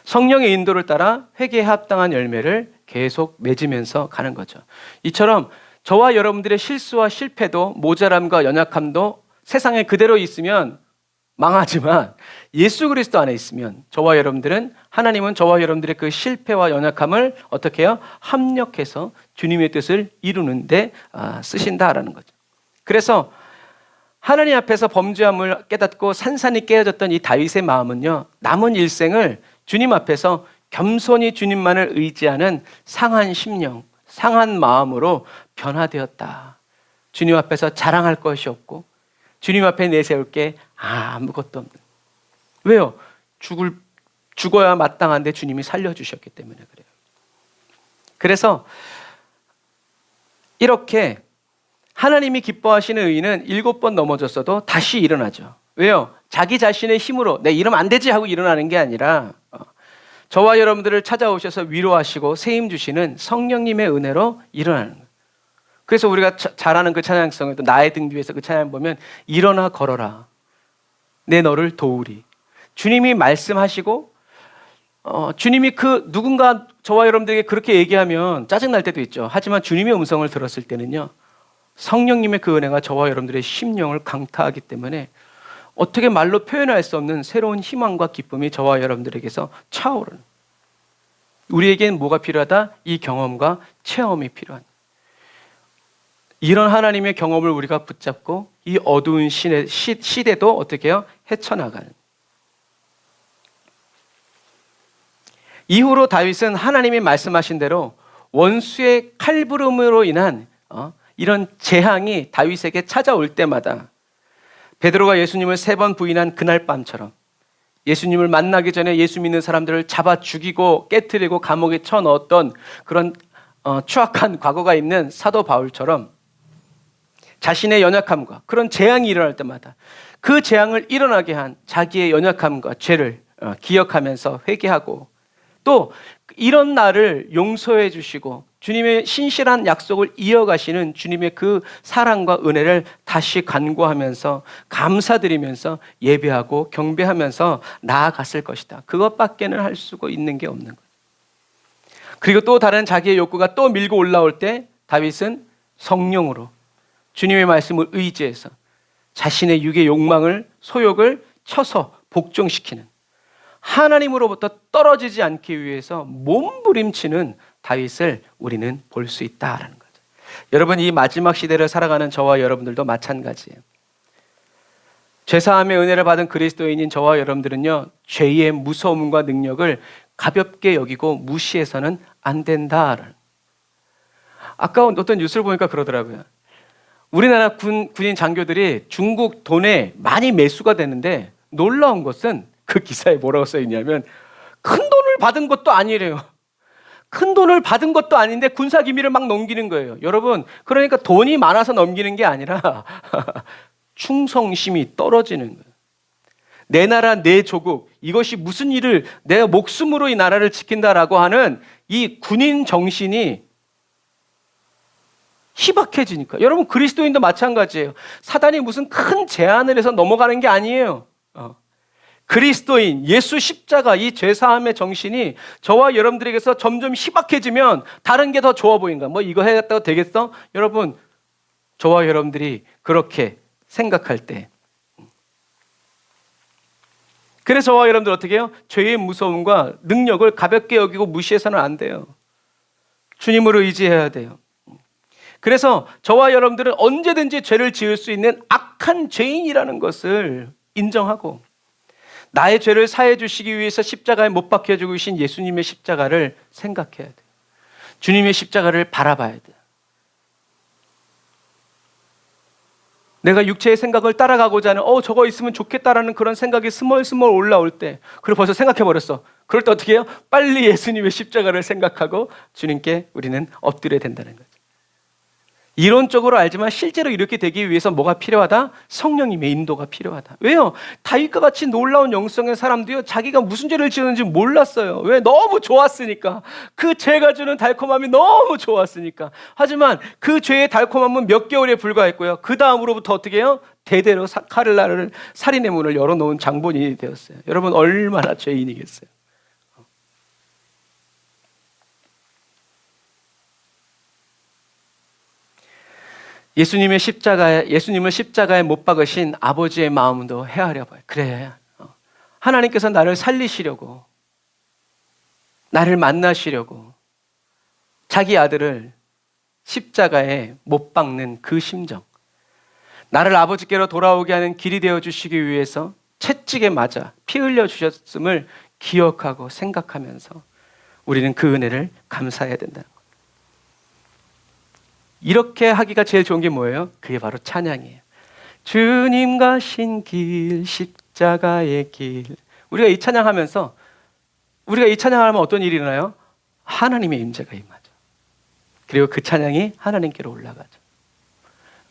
성령의 인도를 따라 회개에 합당한 열매를 계속 맺으면서 가는 거죠. 이처럼 저와 여러분들의 실수와 실패도, 모자람과 연약함도 세상에 그대로 있으면 망하지만, 예수 그리스도 안에 있으면 저와 여러분들은, 하나님은 저와 여러분들의 그 실패와 연약함을 어떻게 해요? 합력해서 주님의 뜻을 이루는데 쓰신다라는 거죠. 그래서 하나님 앞에서 범죄함을 깨닫고 산산이 깨어졌던 이 다윗의 마음은요, 남은 일생을 주님 앞에서 겸손히 주님만을 의지하는 상한 심령, 상한 마음으로 변화되었다. 주님 앞에서 자랑할 것이 없고 주님 앞에 내세울 게 아무것도 없는. 왜요? 죽어야 마땅한데 주님이 살려주셨기 때문에 그래요. 그래서 이렇게 하나님이 기뻐하시는 의인은 7번 넘어졌어도 다시 일어나죠. 왜요? 자기 자신의 힘으로 내 이러면 안 되지 하고 일어나는 게 아니라 저와 여러분들을 찾아오셔서 위로하시고 세임 주시는 성령님의 은혜로 일어나는 거예요. 그래서 우리가 잘 아는 그 찬양성에도 나의 등 뒤에서 그 찬양 보면 일어나 걸어라. 내 너를 도우리. 주님이 말씀하시고 주님이 누군가 저와 여러분들에게 그렇게 얘기하면 짜증날 때도 있죠. 하지만 주님의 음성을 들었을 때는요, 성령님의 그 은혜가 저와 여러분들의 심령을 강타하기 때문에 어떻게 말로 표현할 수 없는 새로운 희망과 기쁨이 저와 여러분들에게서 차오르는. 우리에겐 뭐가 필요하다? 이 경험과 체험이 필요한. 이런 하나님의 경험을 우리가 붙잡고 이 어두운 시대도 어떻게 해요? 헤쳐나가는. 이후로 다윗은 하나님이 말씀하신 대로 원수의 칼부름으로 인한 이런 재앙이 다윗에게 찾아올 때마다 베드로가 예수님을 3번 부인한 그날 밤처럼 예수님을 만나기 전에 예수 믿는 사람들을 잡아 죽이고 깨트리고 감옥에 쳐넣었던 그런 추악한 과거가 있는 사도 바울처럼 자신의 연약함과 그런 재앙이 일어날 때마다 그 재앙을 일어나게 한 자기의 연약함과 죄를 기억하면서 회개하고 또 이런 나를 용서해 주시고 주님의 신실한 약속을 이어가시는 주님의 그 사랑과 은혜를 다시 간구하면서 감사드리면서 예배하고 경배하면서 나아갔을 것이다. 그것밖에는 할 수가 있는 게 없는 거예요. 그리고 또 다른 자기의 욕구가 또 밀고 올라올 때 다윗은 성령으로 주님의 말씀을 의지해서 자신의 육의 욕망을 소욕을 쳐서 복종시키는 하나님으로부터 떨어지지 않기 위해서 몸부림치는 다윗을 우리는 볼 수 있다라는 거죠. 여러분, 이 마지막 시대를 살아가는 저와 여러분들도 마찬가지예요. 죄사함의 은혜를 받은 그리스도인인 저와 여러분들은요, 죄의 무서움과 능력을 가볍게 여기고 무시해서는 안 된다. 아까 어떤 뉴스를 보니까 그러더라고요. 우리나라 군인 장교들이 중국 돈에 많이 매수가 되는데 놀라운 것은 그 기사에 뭐라고 써있냐면 큰 돈을 받은 것도 아니래요. 큰 돈을 받은 것도 아닌데 군사기밀을 막 넘기는 거예요. 여러분, 그러니까 돈이 많아서 넘기는 게 아니라 충성심이 떨어지는 거예요. 내 나라, 내 조국, 이것이 무슨 일을 내가 목숨으로 이 나라를 지킨다라고 하는 이 군인 정신이 희박해지니까. 여러분, 그리스도인도 마찬가지예요. 사단이 무슨 큰 제안을 해서 넘어가는 게 아니에요. 그리스도인, 예수 십자가, 이 죄사함의 정신이 저와 여러분들에게서 점점 희박해지면 다른 게 더 좋아 보인가? 뭐 이거 해야겠다고 되겠어? 여러분, 저와 여러분들이 그렇게 생각할 때, 그래서 저와 여러분들 어떻게 해요? 죄의 무서움과 능력을 가볍게 여기고 무시해서는 안 돼요. 주님으로 의지해야 돼요. 그래서 저와 여러분들은 언제든지 죄를 지을 수 있는 악한 죄인이라는 것을 인정하고 나의 죄를 사해 주시기 위해서 십자가에 못 박혀 죽으신 예수님의 십자가를 생각해야 돼요. 주님의 십자가를 바라봐야 돼요. 내가 육체의 생각을 따라가고자 하는 저거 있으면 좋겠다라는 그런 생각이 스멀스멀 올라올 때, 그리고 벌써 생각해버렸어. 그럴 때 어떻게 해요? 빨리 예수님의 십자가를 생각하고 주님께 우리는 엎드려야 된다는 거죠. 이론적으로 알지만 실제로 이렇게 되기 위해서 뭐가 필요하다? 성령님의 인도가 필요하다. 왜요? 다윗과 같이 놀라운 영성의 사람도요, 자기가 무슨 죄를 지었는지 몰랐어요. 왜? 너무 좋았으니까. 그 죄가 주는 달콤함이 너무 좋았으니까. 하지만 그 죄의 달콤함은 몇 개월에 불과했고요. 그 다음으로부터 어떻게 해요? 대대로 카를라를 살인의 문을 열어놓은 장본인이 되었어요. 여러분, 얼마나 죄인이겠어요? 예수님을 십자가에 못 박으신 아버지의 마음도 헤아려 봐요. 그래, 하나님께서 나를 살리시려고, 나를 만나시려고 자기 아들을 십자가에 못 박는 그 심정, 나를 아버지께로 돌아오게 하는 길이 되어주시기 위해서 채찍에 맞아 피 흘려 주셨음을 기억하고 생각하면서 우리는 그 은혜를 감사해야 된다는 거예요. 이렇게 하기가 제일 좋은 게 뭐예요? 그게 바로 찬양이에요. 주님 가신 길, 십자가의 길. 우리가 이 찬양하면서, 우리가 이 찬양을 하면 어떤 일이 일어나요? 하나님의 임재가 임하죠. 그리고 그 찬양이 하나님께로 올라가죠.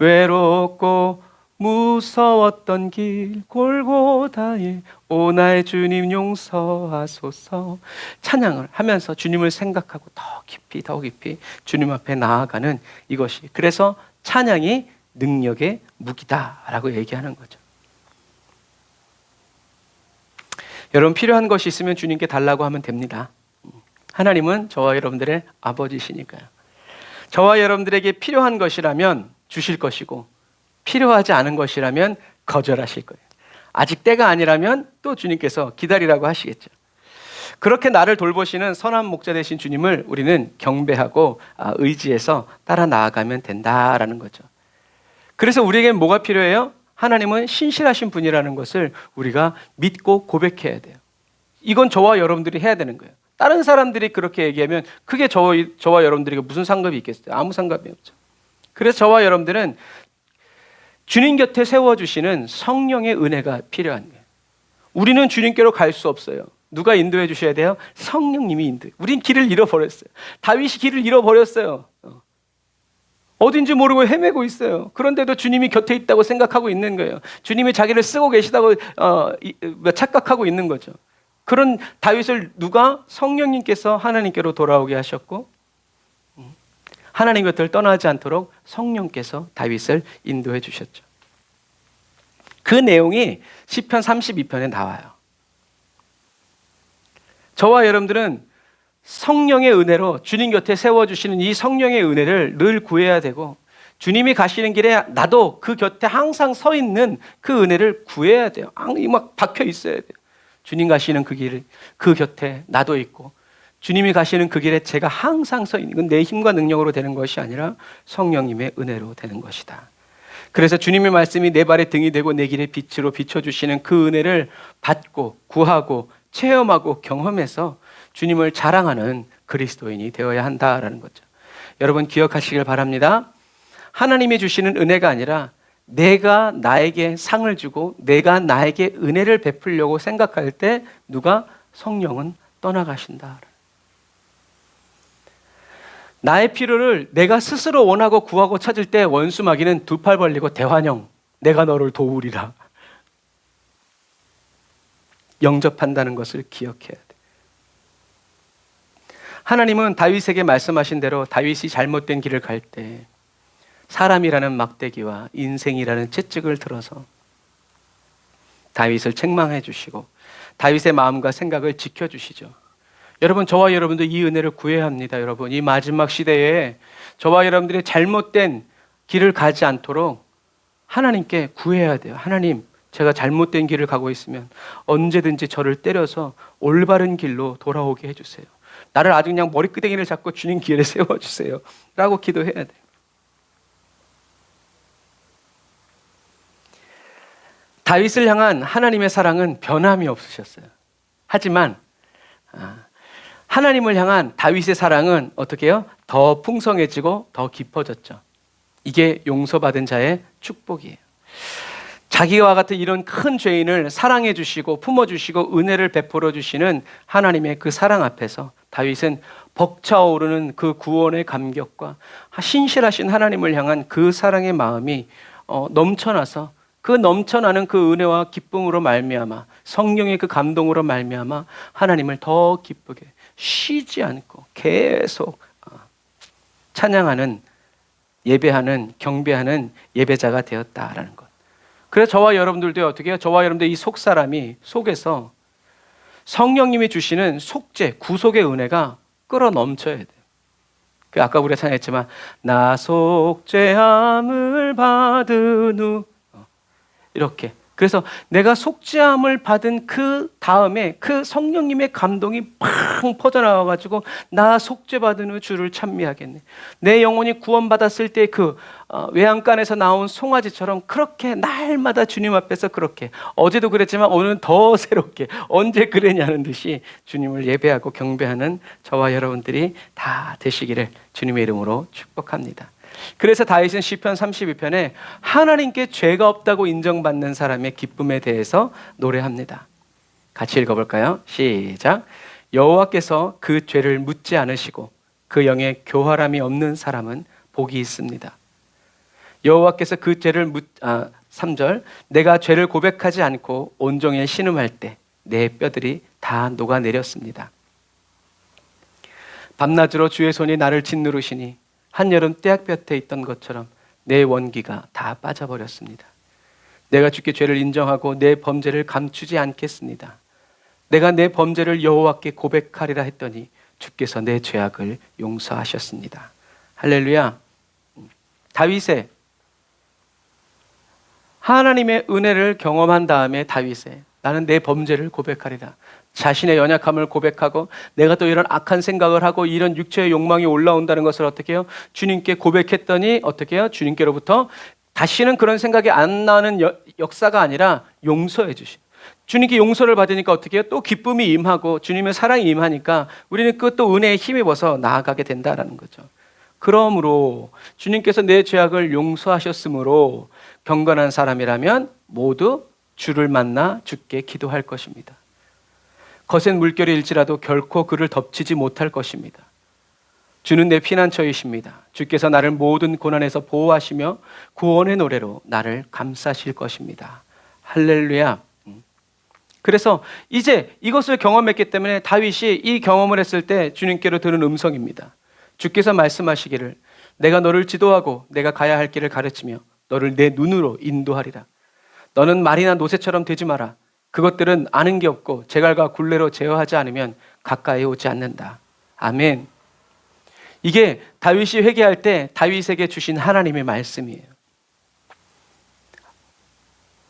외롭고 무서웠던 길 골고다에 오 나의 주님 용서하소서. 찬양을 하면서 주님을 생각하고 더 깊이 주님 앞에 나아가는 이것이, 그래서 찬양이 능력의 무기다라고 얘기하는 거죠. 여러분, 필요한 것이 있으면 주님께 달라고 하면 됩니다. 하나님은 저와 여러분들의 아버지시니까요. 저와 여러분들에게 필요한 것이라면 주실 것이고, 필요하지 않은 것이라면 거절하실 거예요. 아직 때가 아니라면 또 주님께서 기다리라고 하시겠죠. 그렇게 나를 돌보시는 선한 목자 되신 주님을 우리는 경배하고 의지해서 따라 나아가면 된다라는 거죠. 그래서 우리에겐 뭐가 필요해요? 하나님은 신실하신 분이라는 것을 우리가 믿고 고백해야 돼요. 이건 저와 여러분들이 해야 되는 거예요. 다른 사람들이 그렇게 얘기하면 그게 저와 여러분들에게 무슨 상관이 있겠어요? 아무 상관이 없죠. 그래서 저와 여러분들은 주님 곁에 세워주시는 성령의 은혜가 필요한 거예요. 우리는 주님께로 갈 수 없어요. 누가 인도해 주셔야 돼요? 성령님이 인도해. 우린 길을 잃어버렸어요. 다윗이 길을 잃어버렸어요. 어딘지 모르고 헤매고 있어요. 그런데도 주님이 곁에 있다고 생각하고 있는 거예요. 주님이 자기를 쓰고 계시다고 착각하고 있는 거죠. 그런 다윗을 누가? 성령님께서 하나님께로 돌아오게 하셨고 하나님 곁을 떠나지 않도록 성령께서 다윗을 인도해 주셨죠. 그 내용이 시편 32편에 나와요. 저와 여러분들은 성령의 은혜로 주님 곁에 세워주시는 이 성령의 은혜를 늘 구해야 되고 주님이 가시는 길에 나도 그 곁에 항상 서 있는 그 은혜를 구해야 돼요. 막 박혀 있어야 돼요. 주님 가시는 그 길, 그 곁에 나도 있고 주님이 가시는 그 길에 제가 항상 서 있는 건 내 힘과 능력으로 되는 것이 아니라 성령님의 은혜로 되는 것이다. 그래서 주님의 말씀이 내 발의 등이 되고 내 길의 빛으로 비춰주시는 그 은혜를 받고 구하고 체험하고 경험해서 주님을 자랑하는 그리스도인이 되어야 한다라는 거죠. 여러분 기억하시길 바랍니다. 하나님이 주시는 은혜가 아니라 내가 나에게 상을 주고 내가 나에게 은혜를 베풀려고 생각할 때 누가? 성령은 떠나가신다. 나의 필요를 내가 스스로 원하고 구하고 찾을 때 원수 마귀는 두 팔 벌리고 대환영 내가 너를 도우리라 영접한다는 것을 기억해야 돼. 하나님은 다윗에게 말씀하신 대로 다윗이 잘못된 길을 갈 때 사람이라는 막대기와 인생이라는 채찍을 들어서 다윗을 책망해 주시고 다윗의 마음과 생각을 지켜주시죠. 여러분 저와 여러분도 이 은혜를 구해야 합니다. 여러분 이 마지막 시대에 저와 여러분들이 잘못된 길을 가지 않도록 하나님께 구해야 돼요. 하나님 제가 잘못된 길을 가고 있으면 언제든지 저를 때려서 올바른 길로 돌아오게 해주세요. 나를 아주 그냥 머리끄댕이를 잡고 주님 길에 세워주세요 라고 기도해야 돼요. 다윗을 향한 하나님의 사랑은 변함이 없으셨어요. 하지만 하나님을 향한 다윗의 사랑은 어떻게 해요? 더 풍성해지고 더 깊어졌죠. 이게 용서받은 자의 축복이에요. 자기와 같은 이런 큰 죄인을 사랑해 주시고 품어 주시고 은혜를 베풀어 주시는 하나님의 그 사랑 앞에서 다윗은 벅차오르는 그 구원의 감격과 신실하신 하나님을 향한 그 사랑의 마음이 넘쳐나서 그 넘쳐나는 그 은혜와 기쁨으로 말미암아 성령의 그 감동으로 말미암아 하나님을 더 기쁘게 쉬지 않고 계속 찬양하는 예배하는 경배하는 예배자가 되었다라는 것. 그래서 저와 여러분들도 어떻게 해요? 저와 여러분들 이 속사람이 속에서 성령님이 주시는 속죄 구속의 은혜가 끌어 넘쳐야 돼요. 아까 우리가 찬양했지만 나 속죄함을 받은 후 이렇게. 그래서 내가 속죄함을 받은 그 다음에 그 성령님의 감동이 팡 퍼져나와가지고 나 속죄받은 후 주를 찬미하겠네. 내 영혼이 구원받았을 때 그 외양간에서 나온 송아지처럼 그렇게 날마다 주님 앞에서 그렇게 어제도 그랬지만 오늘은 더 새롭게 언제 그랬냐는 듯이 주님을 예배하고 경배하는 저와 여러분들이 다 되시기를 주님의 이름으로 축복합니다. 그래서 다윗은 시편 32편에 하나님께 죄가 없다고 인정받는 사람의 기쁨에 대해서 노래합니다. 같이 읽어볼까요? 시작. 여호와께서 그 죄를 묻지 않으시고 그 영에 교활함이 없는 사람은 복이 있습니다. 여호와께서 그 죄를 3절 내가 죄를 고백하지 않고 온종일 신음할 때 내 뼈들이 다 녹아내렸습니다. 밤낮으로 주의 손이 나를 짓누르시니 한여름 떼약볕에 있던 것처럼 내 원기가 다 빠져버렸습니다. 내가 주께 죄를 인정하고 내 범죄를 감추지 않겠습니다. 내가 내 범죄를 여호와께 고백하리라 했더니 주께서 내 죄악을 용서하셨습니다. 할렐루야. 다윗의 하나님의 은혜를 경험한 다음에 다윗의 나는 내 범죄를 고백하리라. 자신의 연약함을 고백하고 내가 또 이런 악한 생각을 하고 이런 육체의 욕망이 올라온다는 것을 어떻게 해요? 주님께 고백했더니 어떻게 해요? 주님께로부터 다시는 그런 생각이 안 나는 역사가 아니라 용서해 주시고, 주님께 용서를 받으니까 어떻게 해요? 또 기쁨이 임하고 주님의 사랑이 임하니까 우리는 그 또 은혜에 힘입어서 나아가게 된다라는 거죠. 그러므로 주님께서 내 죄악을 용서하셨으므로 경건한 사람이라면 모두 주를 만나 주께 기도할 것입니다. 거센 물결이 일지라도 결코 그를 덮치지 못할 것입니다. 주는 내 피난처이십니다. 주께서 나를 모든 고난에서 보호하시며 구원의 노래로 나를 감싸실 것입니다. 할렐루야. 그래서 이제 이것을 경험했기 때문에 다윗이 이 경험을 했을 때 주님께로 들은 음성입니다. 주께서 말씀하시기를 내가 너를 지도하고 내가 가야 할 길을 가르치며 너를 내 눈으로 인도하리라. 너는 말이나 노새처럼 되지 마라. 그것들은 아는 게 없고 제갈과 굴레로 제어하지 않으면 가까이 오지 않는다. 아멘. 이게 다윗이 회개할 때 다윗에게 주신 하나님의 말씀이에요.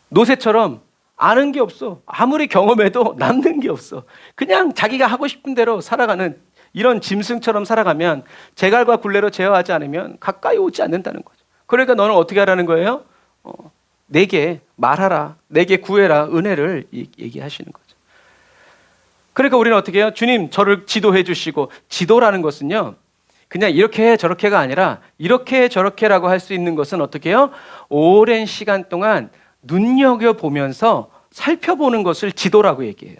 노새처럼 아는 게 없어. 아무리 경험해도 남는 게 없어. 그냥 자기가 하고 싶은 대로 살아가는 이런 짐승처럼 살아가면 제갈과 굴레로 제어하지 않으면 가까이 오지 않는다는 거죠. 그러니까 너는 어떻게 하라는 거예요? 내게 말하라, 내게 구해라, 은혜를 얘기하시는 거죠. 그러니까 우리는 어떻게 해요? 주님 저를 지도해 주시고, 지도라는 것은요 그냥 이렇게 해 저렇게가 아니라 이렇게 해 저렇게라고 할 수 있는 것은 어떻게 해요? 오랜 시간 동안 눈여겨보면서 살펴보는 것을 지도라고 얘기해요.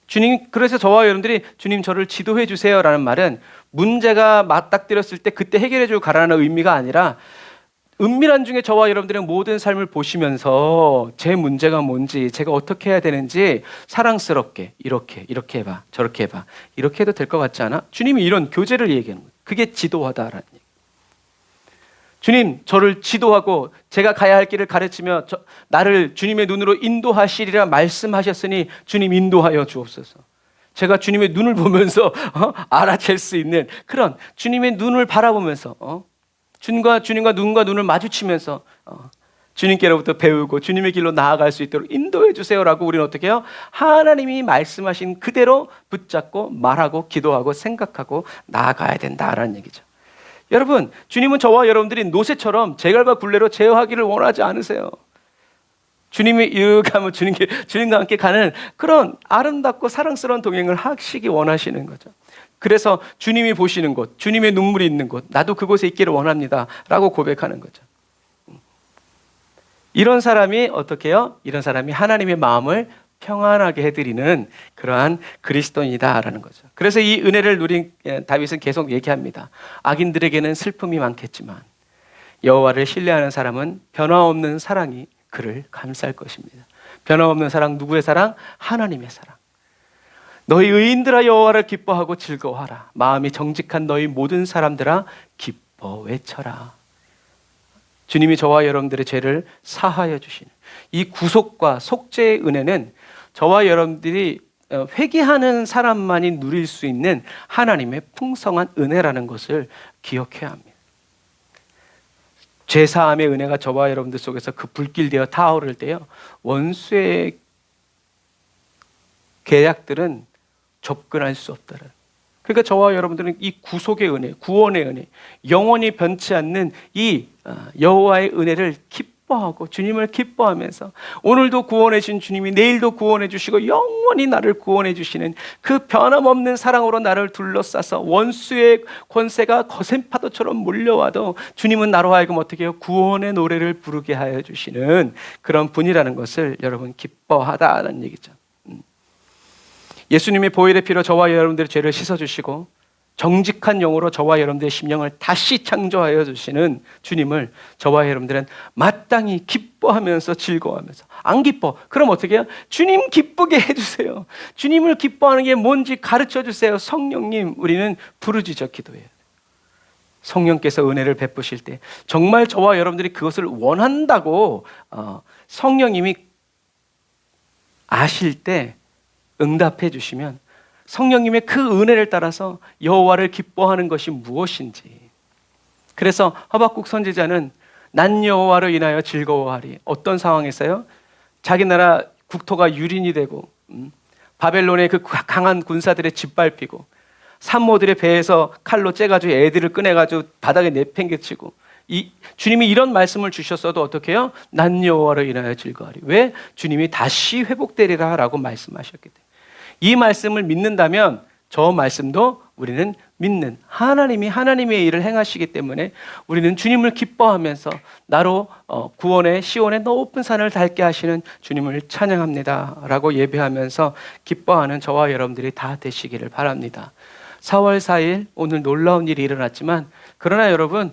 주님, 그래서 저와 여러분들이 주님 저를 지도해 주세요라는 말은 문제가 맞닥뜨렸을 때 그때 해결해 주고 가라는 의미가 아니라, 은밀한 중에 저와 여러분들의 모든 삶을 보시면서 제 문제가 뭔지, 제가 어떻게 해야 되는지 사랑스럽게 이렇게 해봐, 저렇게 해봐, 이렇게 해도 될 것 같지 않아? 주님이 이런 교제를 얘기하는 거예요. 그게 지도하다라는 얘기. 주님 저를 지도하고 제가 가야 할 길을 가르치며 나를 주님의 눈으로 인도하시리라 말씀하셨으니 주님 인도하여 주옵소서. 제가 주님의 눈을 보면서 알아챌 수 있는 그런 주님의 눈을 바라보면서 주님과 눈과 눈을 마주치면서 주님께로부터 배우고 주님의 길로 나아갈 수 있도록 인도해 주세요라고 우리는 어떻게 해요? 하나님이 말씀하신 그대로 붙잡고 말하고 기도하고 생각하고 나아가야 된다라는 얘기죠. 여러분, 주님은 저와 여러분들이 노새처럼 제갈과 굴레로 제어하기를 원하지 않으세요. 주님이 이렇게 하면 주님과 함께 가는 그런 아름답고 사랑스러운 동행을 하시기 원하시는 거죠. 그래서 주님이 보시는 곳, 주님의 눈물이 있는 곳, 나도 그곳에 있기를 원합니다 라고 고백하는 거죠. 이런 사람이 어떻게 해요? 이런 사람이 하나님의 마음을 평안하게 해드리는 그러한 그리스도인이다라는 거죠. 그래서 이 은혜를 누린 다윗은 계속 얘기합니다. 악인들에게는 슬픔이 많겠지만 여호와를 신뢰하는 사람은 변화없는 사랑이 그를 감쌀 것입니다. 변화없는 사랑, 누구의 사랑? 하나님의 사랑. 너희 의인들아 여호와를 기뻐하고 즐거워하라. 마음이 정직한 너희 모든 사람들아 기뻐 외쳐라. 주님이 저와 여러분들의 죄를 사하여 주시는 이 구속과 속죄의 은혜는 저와 여러분들이 회개하는 사람만이 누릴 수 있는 하나님의 풍성한 은혜라는 것을 기억해야 합니다. 죄사함의 은혜가 저와 여러분들 속에서 그 불길되어 타오를 때요, 원수의 계략들은 접근할 수 없다는. 그러니까 저와 여러분들은 이 구속의 은혜, 구원의 은혜, 영원히 변치 않는 이 여호와의 은혜를 기뻐하고 주님을 기뻐하면서 오늘도 구원해 주신 주님이 내일도 구원해 주시고 영원히 나를 구원해 주시는 그 변함없는 사랑으로 나를 둘러싸서 원수의 권세가 거센 파도처럼 몰려와도 주님은 나로 하여금 어떻게 해요? 구원의 노래를 부르게 하여 주시는 그런 분이라는 것을 여러분 기뻐하다는 얘기죠. 예수님의 보혈의 피로 저와 여러분들의 죄를 씻어주시고 정직한 영으로 저와 여러분들의 심령을 다시 창조하여 주시는 주님을 저와 여러분들은 마땅히 기뻐하면서 즐거워하면서, 안 기뻐? 그럼 어떻게 해요? 주님 기쁘게 해주세요. 주님을 기뻐하는 게 뭔지 가르쳐 주세요. 성령님, 우리는 부르짖어 기도해요. 성령께서 은혜를 베푸실 때 정말 저와 여러분들이 그것을 원한다고 성령님이 아실 때 응답해 주시면 성령님의 그 은혜를 따라서 여호와를 기뻐하는 것이 무엇인지. 그래서 하박국 선지자는 난 여호와로 인하여 즐거워하리. 어떤 상황에서요? 자기 나라 국토가 유린이 되고 바벨론의 그 강한 군사들의 짓밟히고 산모들의 배에서 칼로 째가지고 애들을 꺼내가지고 바닥에 내팽개치고 주님이 이런 말씀을 주셨어도 어떻게 해요? 난 여호와로 인하여 즐거워하리. 왜? 주님이 다시 회복되리라 라고 말씀하셨기 때문에. 이 말씀을 믿는다면 저 말씀도 우리는 믿는 하나님의 일을 행하시기 때문에 우리는 주님을 기뻐하면서 나로 구원의 시온의 높은 산을 닳게 하시는 주님을 찬양합니다 라고 예배하면서 기뻐하는 저와 여러분들이 다 되시기를 바랍니다. 4월 4일 오늘 놀라운 일이 일어났지만, 그러나 여러분,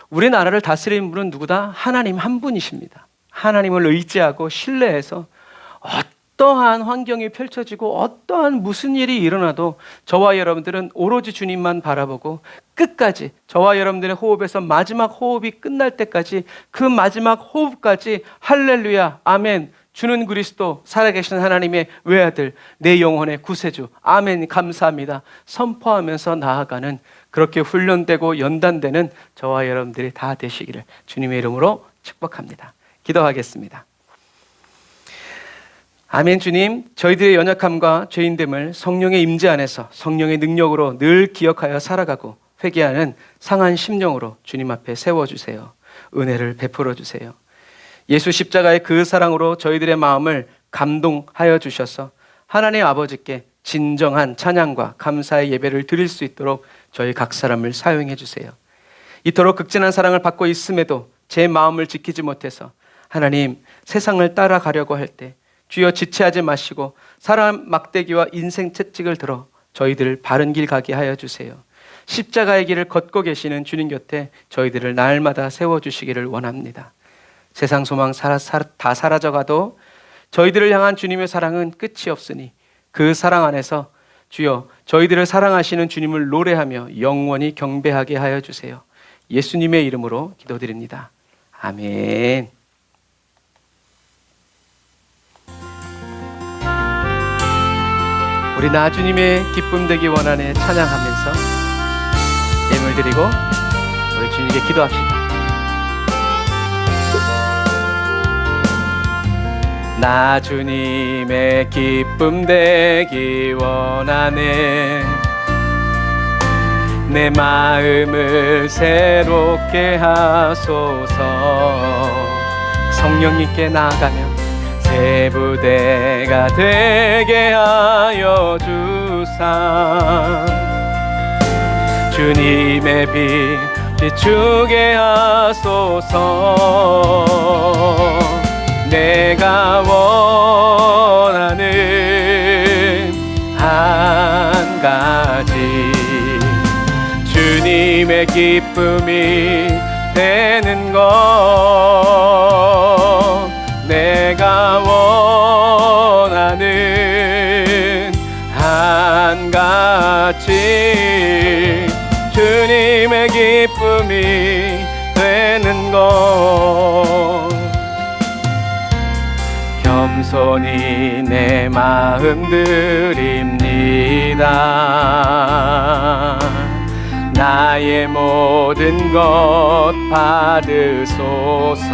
우리나라를 다스리는 분은 누구다? 하나님 한 분이십니다. 하나님을 의지하고 신뢰해서 어떠한 환경이 펼쳐지고 어떠한 무슨 일이 일어나도 저와 여러분들은 오로지 주님만 바라보고 끝까지, 저와 여러분들의 호흡에서 마지막 호흡이 끝날 때까지, 그 마지막 호흡까지 할렐루야 아멘, 주는 그리스도 살아계신 하나님의 외아들, 내 영혼의 구세주, 아멘 감사합니다 선포하면서 나아가는, 그렇게 훈련되고 연단되는 저와 여러분들이 다 되시기를 주님의 이름으로 축복합니다. 기도하겠습니다. 아멘. 주님, 저희들의 연약함과 죄인됨을 성령의 임재 안에서 성령의 능력으로 늘 기억하여 살아가고 회개하는 상한 심령으로 주님 앞에 세워주세요. 은혜를 베풀어 주세요. 예수 십자가의 그 사랑으로 저희들의 마음을 감동하여 주셔서 하나님 아버지께 진정한 찬양과 감사의 예배를 드릴 수 있도록 저희 각 사람을 사용해 주세요. 이토록 극진한 사랑을 받고 있음에도 제 마음을 지키지 못해서 하나님 세상을 따라가려고 할 때 주여 지체하지 마시고 사람 막대기와 인생 채찍을 들어 저희들을 바른 길 가게 하여 주세요. 십자가의 길을 걷고 계시는 주님 곁에 저희들을 날마다 세워주시기를 원합니다. 세상 소망 다 사라져가도 저희들을 향한 주님의 사랑은 끝이 없으니 그 사랑 안에서 주여 저희들을 사랑하시는 주님을 노래하며 영원히 경배하게 하여 주세요. 예수님의 이름으로 기도드립니다. 아멘. 우리 나 주님의 기쁨 되기 원하네 찬양하면서 예물 드리고 우리 주님께 기도합시다. 나 주님의 기쁨 되기 원하네. 내 마음을 새롭게 하소서. 성령님께 나아가며 새 부대가 되게 하여 주사. 주님의 빛 비추게 하소서. 내가 원하는 한 가지 주님의 기쁨이 되는 것. 내가 원하는 한 가지 주님의 기쁨이 되는 것. 겸손히 내 마음 드립니다. 나의 모든 것 받으소서.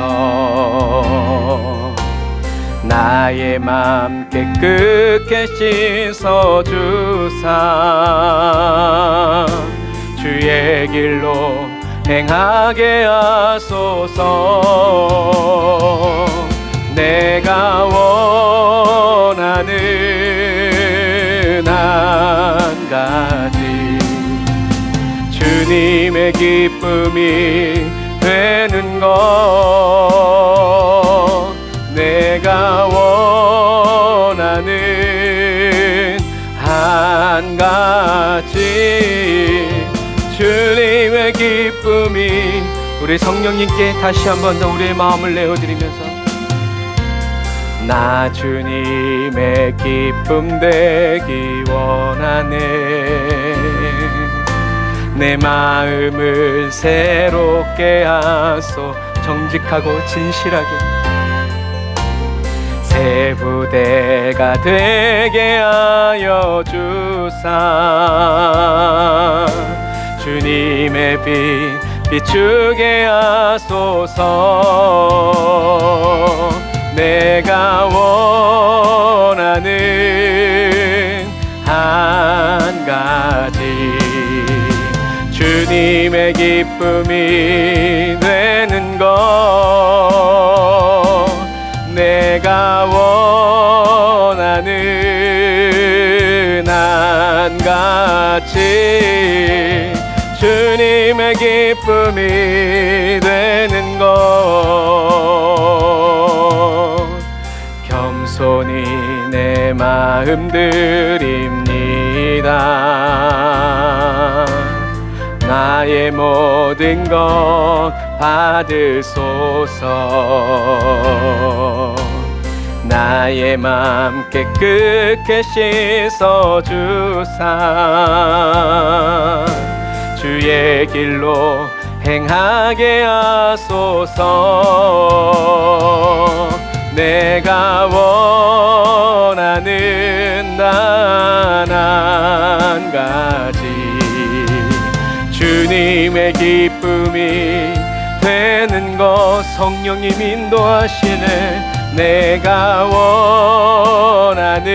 나의 맘 깨끗게 씻어주사. 주의 길로 행하게 하소서. 내가 원하는 한 가지 주님의 기쁨이 되는 것. 내가 원하는 한 가지 주님의 기쁨이. 우리 성령님께 다시 한 번 더 우리의 마음을 내어드리면서 나 주님의 기쁨 되기 원하네. 내 마음을 새롭게 하소. 정직하고 진실하게 새 부대가 되게 하여 주사. 주님의 빛 비추게 하소서. 내가 원하는 가지 주님의 기쁨이 되는 것 내가 원하는 한 가지 주님의 기쁨이 되는 것 겸손히 내 마음 드립니다 나의 모든 것 받으소서 나의 맘 깨끗게 씻어주사 주의 길로 행하게 하소서 내가 원하는 단 한 가지 주님의 기쁨이 되는 것 성령님 인도하시네 내가 원하는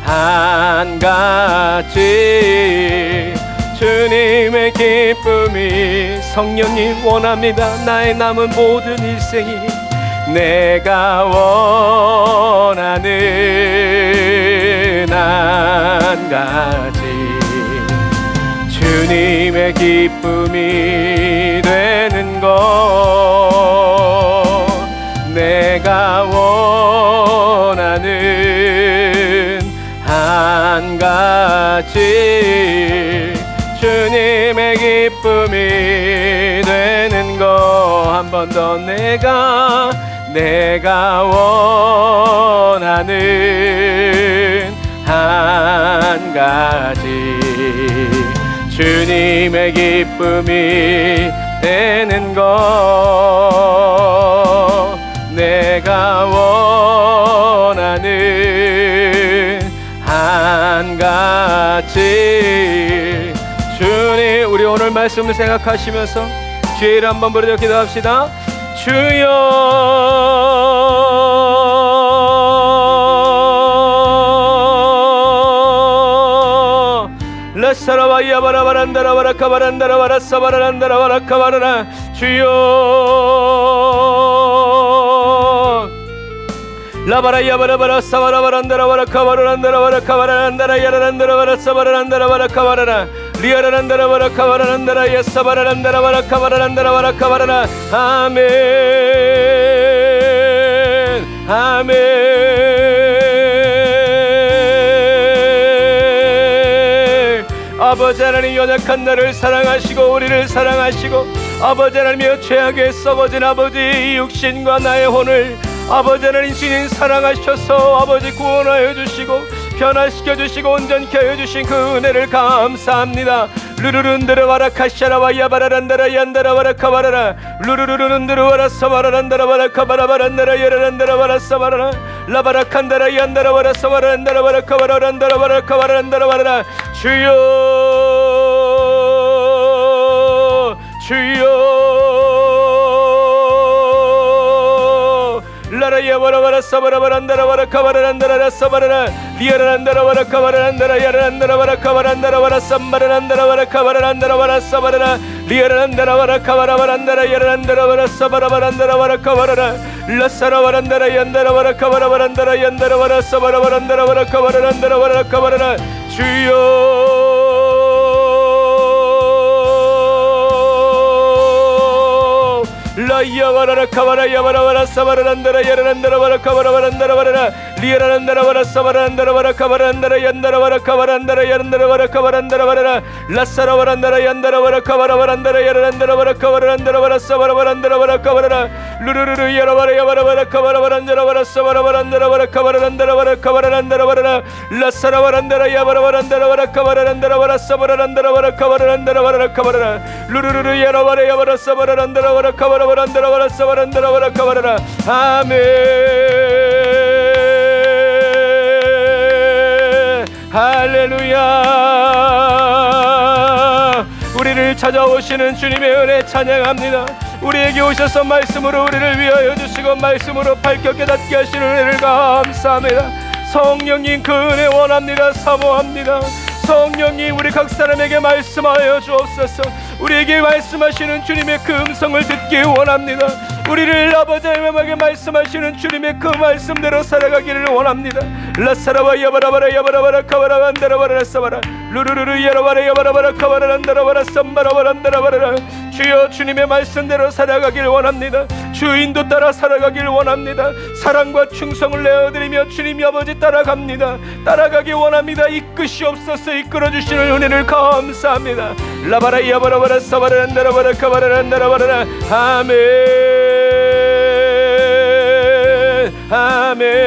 한 가지 주님의 기쁨이 성령님 원합니다 나의 남은 모든 일생이 내가 원하는 한 가지 주님의 기쁨이 되는 것 내가 원하는 한 가지 주님의 기쁨이 되는 것 한 번 더 내가 원하는 한 가지 주님의 기쁨이 되는 것 내가 원하는 한 가지 주님 우리 오늘 말씀을 생각하시면서 주의 이름 한번 부르짖어 기도합시다 주여 라사라와이야 바라바란다라 바라카바란다라 바라사바란다라 바라카바라나 주여 라바라이야 바라바라 사바라바란다라 바라카바란다라 바라카바란다라 야라란다라 바라사바란다라 바라카바라나 리아라란다라 바라카바란다라 야사바란다라 바라카바란다라 바라카바라나 아멘 아멘 아버지 하나님 연약한 나를 사랑하시고 우리를 사랑하시고 아버지 하나님이여 죄악에 썩어진 아버지 육신과 나의 혼을 아버지 하나님 주님 사랑하셔서 아버지 구원하여 주시고 변화시켜 주시고 온전케 하여 주신 그 은혜를 감사합니다. 루루룬드르와라 카샤라와 야바라란다라 얀다라와라 카바라라 루루루룬드르와라 사바라란다라와라 카바라바란다라 야라란다라와라 사바라라 라바라칸다라 얀다라와라 사바라란다라와라 카바라란다라와라 카바라란다라와라 주여 라라야 바라바라 사바라바란다라 와라 카바라란다라 사바라라 리아라란다라 와라 카바라란다라 야라란다라 와라 카바란다라 와라 삼바라란다라 와라 카바라란다라 와라 사바라라 리아라란다라 와라 카바라바란다라 야라란다라 와라 사바라바란다라 와라 카바라라 라사라바란다라 얀다라 와라 카바라바란다라 얀다라 와라 사바라바란다라 와라 카바라란다라 와라 카바라라 주여 라이야바라라 카바라야바라바라 사바라란다라 야라란다라바라 카바라바란다라바라 리아라란다라바라 사바라란다라바라 카바라란다라 얀다라바라 카바란다라 야란다라바라 카바란다라바라 라사라바란다라 얀다라바라 카바라바란다라 야라란다라바라 카바라란다라바라 사바라바란다라바라 카바라라 루루루루 야라바라 야바라바라 카바라바란다라바라 사바라바란다라바라 카바라란다라바라 카바라란다라바라 라사라바란다라 야바라바란다라바라 카바라란다라바라 사바라란다라바라 카바라란다라바라 카바라라 루루루루 야라바라 야바라 사바라란다라바라 카바라바란다라바라 사바란다라바라 카바라라 아멘 할렐루야 우리를 찾아오시는 주님의 은혜 찬양합니다. 우리에게 오셔서 말씀으로 우리를 위하여 주시고 말씀으로 밝게 깨닫게 하시는 은혜를 감사합니다. 성령님 그 은혜 원합니다. 사모합니다. 성령님 우리 각 사람에게 말씀하여 주옵소서. 우리에게 말씀하시는 주님의 그 음성을 듣기 원합니다. 우리를 아버지 하나님에게 말씀하시는 주님의 그 말씀대로 살아가기를 원합니다. 라사라바 야바라바라 야바라바라 카바라 안다라바라 사바라 루루루루 야라바라 야바라바라 카바라 안다라바라 쌈바라바라 안다라바라. 주여 주님의 말씀대로 살아가기를 원합니다. 주 인도 따라 살아가기를 원합니다. 사랑과 충성을 내어드리며 주님 아버지 따라갑니다. 따라가기 원합니다. 이끄시옵소서. 이끌어주시는 은혜를 감사합니다. 라바라 야바라바라 사바라 안다라바라 카바라 안다라바라. 아멘 아멘.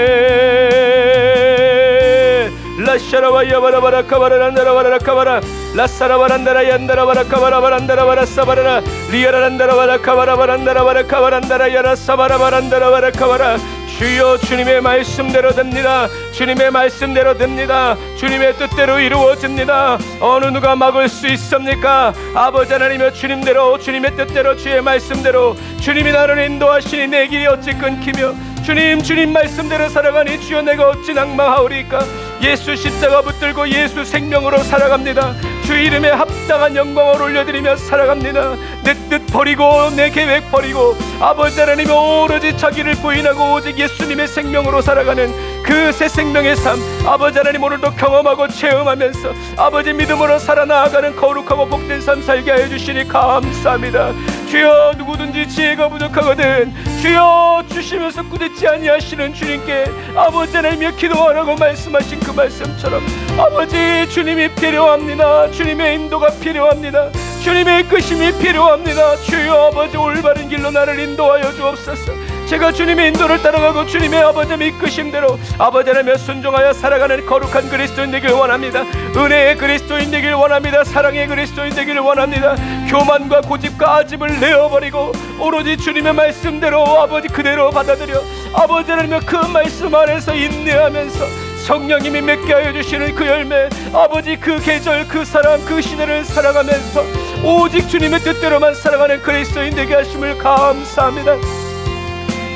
라샤라바 야바라바라 카바라 안다라바라 카바라 라사라바란다라 얀다라바라 카바라바란다라바라 사바라라 리아라란다라바라 카바라바란다라바라 카바란다라 야라 사바라바란다라바라 카바라. 주여 주님의 말씀대로 됩니다. 주님의 말씀대로 됩니다. 주님의 뜻대로 이루어집니다. 어느 누가 막을 수 있습니까? 아버지 하나님의 주님대로 주님의 뜻대로 주의 말씀대로 주님이 나를 인도하시니 내 길이 어찌 끊기며 주님 말씀대로 살아가니 주여 내가 어찌 낭망하오리까. 예수 십자가 붙들고 예수 생명으로 살아갑니다. 주 이름에 합당한 영광을 올려드리며 살아갑니다. 내 뜻 버리고 내 계획 버리고 아버지 하나님 오로지 자기를 부인하고 오직 예수님의 생명으로 살아가는 그 새 생명의 삶 아버지 하나님 오늘도 경험하고 체험하면서 아버지 믿음으로 살아나가는 거룩하고 복된 삶 살게 하여 주시니 감사합니다. 주여 누구든지 지혜가 부족하거든 주여 주시면서 꾸짖지 아니하시는 주님께 아버지 하나님의 기도하라고 말씀하신 그 말씀처럼 아버지 주님이 필요합니다. 주님의 인도가 필요합니다. 주님의 이끄심이 필요합니다. 주여 아버지 올바른 길로 나를 인도하여 주옵소서. 제가 주님의 인도를 따라가고 주님의 아버지의 이끄심대로 아버지 하나님의 순종하여 살아가는 거룩한 그리스도인 되길 원합니다. 은혜의 그리스도인 되길 원합니다. 사랑의 그리스도인 되길 원합니다. 교만과 고집과 아집을 내어버리고 오로지 주님의 말씀대로 아버지 그대로 받아들여 아버지 하나님의 그 말씀 안에서 인내하면서 성령님이 맺게 하여 주시는 그 열매 아버지 그 계절 그 사람 그 시대를 살아가면서 오직 주님의 뜻대로만 살아가는 그리스도인 되게 하심을 감사합니다.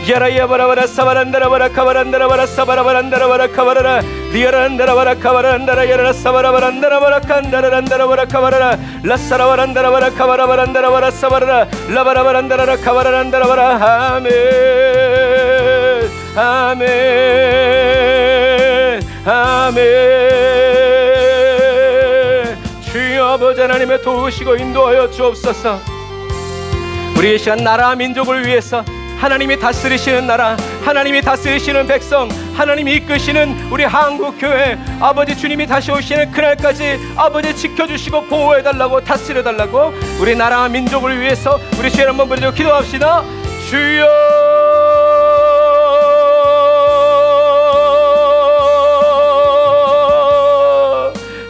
야라야바라바라 사바란다라바라 카바란다라바라 사바라바란다라바라 카바라라 리아란다라바라 카바란다라 야라라 사바라바란다라바라 칸다라란다라바라 카바라라 라사라바란다라바라 카바라바란다라바라 사바라라 라바라바란다라라 카바라란다라바라. 아멘 아멘 아멘. 주여 아버지 하나님의 도우시고 인도하여 주옵소서. 우리의 시간 나라와 민족을 위해서 하나님이 다스리시는 나라 하나님이 다스리시는 백성 하나님이 이끄시는 우리 한국교회 아버지 주님이 다시 오시는 그날까지 아버지 지켜주시고 보호해달라고 다스려달라고 우리 나라와 민족을 위해서 우리 주여 한번 부르짖고 기도합시다. 주여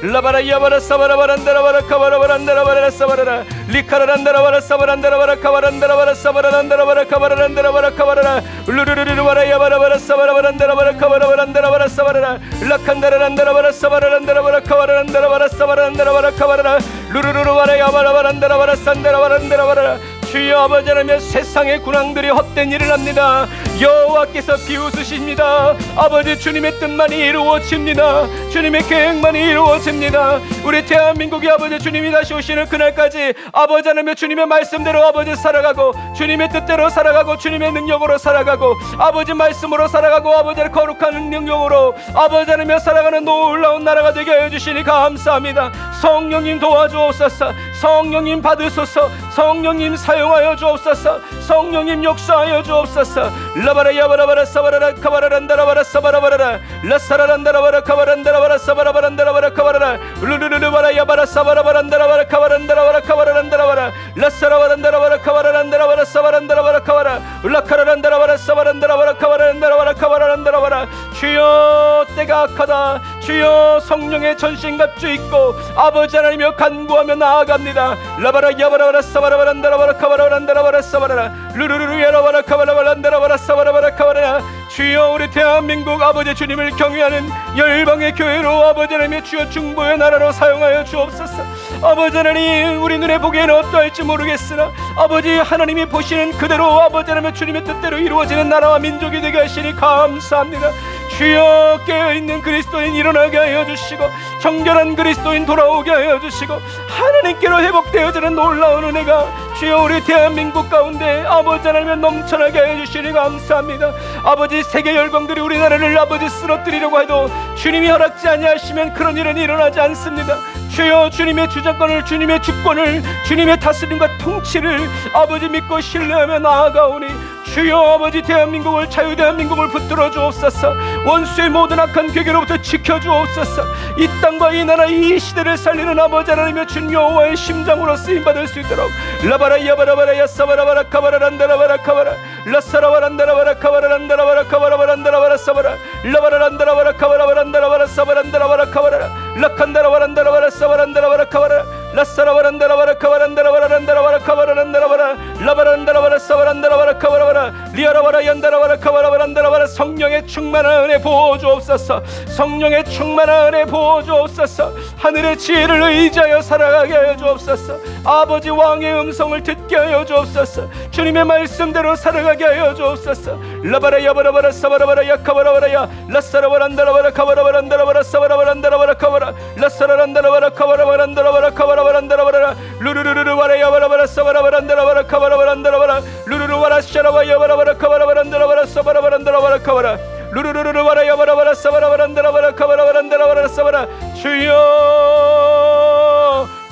라바라 야바라 사바라바란다라바라 카바라바란다라바라 사바라라 리카라란다라바라 사바란다라바라 카바란다라바라 사바라란다라바라 카바라란다라바라 카바라라 루루루루바라 야바라바라 사바라바란다라바라 카바라바란다라바라 사바라라 라칸다라란다라바라 사바라란다라바라 카바라란다라바라 사바라란다라바라 카바라라 루루루루바라 야바라바란다라바라 산다라바란다라바라. 주여 아버지 하나님 세상의 군왕들이 헛된 일을 합니다. 여호와께서 비웃으십니다. 아버지 주님의 뜻만이 이루어집니다. 주님의 계획만이 이루어집니다. 우리 대한민국이 아버지 주님이 다시 오시는 그날까지 아버지 하나님 주님의 말씀대로 아버지 살아가고 주님의 뜻대로 살아가고 주님의 능력으로 살아가고 아버지 말씀으로 살아가고 아버지의 거룩한 능력으로 아버지 하나님 살아가는 놀라운 나라가 되게 하여 주시니 감사합니다. 성령님 도와주옵소서. 성령님 받으소서. 성령님 사용하여 주옵소서. 성령님 역사하여 주옵소서. 라바라 야바라바라 사바라라 카바라란다라바라 사바라바라라 라사라란다라바라 카바란다라바라 사바라바란다라바라 카바라라 루루루루바라 야바라 사바라바란다라바라 카바란다라바라 카바라란다라바라 라사라바란다라바라 카바라란다라바라 사바란다라바라 카바라 라카라란다라바라 사바란다라바라 카바라란다라바라 카바라란다라바라. 주여 때가 악하다. 주여 성령의 전신갑주 입고 아버지 하나님여 간구하며 나아갑니다. 라바라 야바라바라 사바라바란다라바라 카바라란다라바라 사바라라 루루루루 야라바라 카바라바란다라바라 사바라바라 카바라라. 주여 우리 대한민국 아버지 주님을 경외하는 열방의 교회로 아버지 하나님의 주여 중보의 나라로 사용하여 주옵소서. 아버지 하나님 우리 눈에 보기에는 어떠할지 모르겠으나 아버지 하나님이 보시는 그대로 아버지 하나님의 주님의 뜻대로 이루어지는 나라와 민족이 되게 하시니 감사합니다. 주여 깨어있는 그리스도인 일어나게 하여 주시고 정결한 그리스도인 돌아오게 하여 주시고 하나님께로 회복되어지는 놀라운 은혜가 주여 우리 대한민국 가운데 아버지 하나님 넘쳐나게 하여 주시니 감사합니다. 아버지 세계 열방들이 우리나라를 아버지 쓰러뜨리려고 해도 주님이 허락지 아니하시면 그런 일은 일어나지 않습니다. 주여 주님의 주장권을, 주님의 주권을, 주님의 다스림과 통치를 아버지 믿고 신뢰하며 나아가오니 주여 아버지 대한민국을, 자유 대한민국을 붙들어 주옵소서. 원수의 모든 악한 괴계로부터 지켜 주옵소서. 이 땅과 이 나라 이 시대를 살리는 아버지 하나님의 주님 여호와의 심장으로 쓰임받을 수 있도록 라바라 야바라바라 야사바라바라 카바라란다라바라 카바라 라사라바란다라바라 카바라란다라바라 카바라바란다라바라 사바라 라바라란다라바라 카바라바란다라바라 사바란다라바라 카바라 라칸다라바란다라바라 사바란다라바라 카바라 라사라바란다라바라 카바란다라바란다라바라 카바라란다라바라 라바란다라바라 사바란다라바라 카바라바라 리아라바라 얀다라바라 카바라바란다라바라 성령의 충만한 은혜 부어주옵소서. 성령의 충만한 은혜 부어주옵소서. 하늘의 지혜를 의지하여 살아가게 하여 주옵소서. 아버지 왕의 음성을 듣게 하여 주옵소서. 주님의 말씀대로 살아가게 하여 주옵소서. 라바라 야바라바라 사바라바라 야카바라바라야 라사라바란다라바라 카바라바란다라바라 사바라바란다라바라 카바라 라사라란다라바라 카바라바란다라바라 카바라바란다라바라 루루루루루 와라야바라바라 사바라바란다라바라 카바라바란다라바라 루루루 와라 샤라바야바라바라 카바라바란다라바라 사바라바란다라바라 카바라 루루루루 와라야바라바라 사바라바란다라바라 카바라바란다라바라 사바라 주여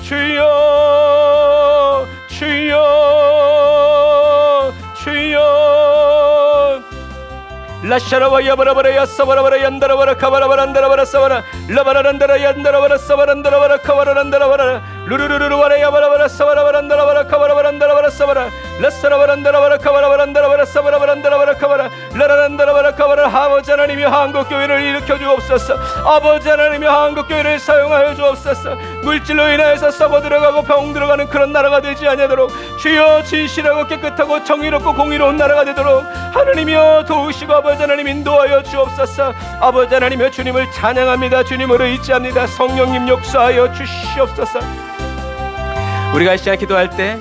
주여 주여 주여 라샤라와 야바라바라 야사바라바라 얀다라바라 카바라바란다라바라 사바라 라바라란다라 얀다라바라 사바란다라바라 카바라란다라바라 루루루루 와라 야바라바라 사바라바란다라바라 카바라바란다라바라 사바라 라사라바란다라바라 카바라바란다라바라 사바라바란다라바라 카바라 라라란다라바라 카바라 아버지 하나님이 한국교회를 일으켜 주옵소서. 아버지 하나님이 한국교회를 사용하여 주옵소서. 물질로 인하여서 썩어 들어가고 병 들어가는 그런 나라가 되지 아니하도록 주여 진실하고 깨끗하고 정의롭고 공의로운 나라가 되도록 하나님이여 도우시고 아버지 하나님 인도하여 주옵소서. 아버지 하나님이여 주님을 찬양합니다. 주님을 의지합니다. 성령님 역사하여 주시옵소서. 우리가 이 시간 기도할 때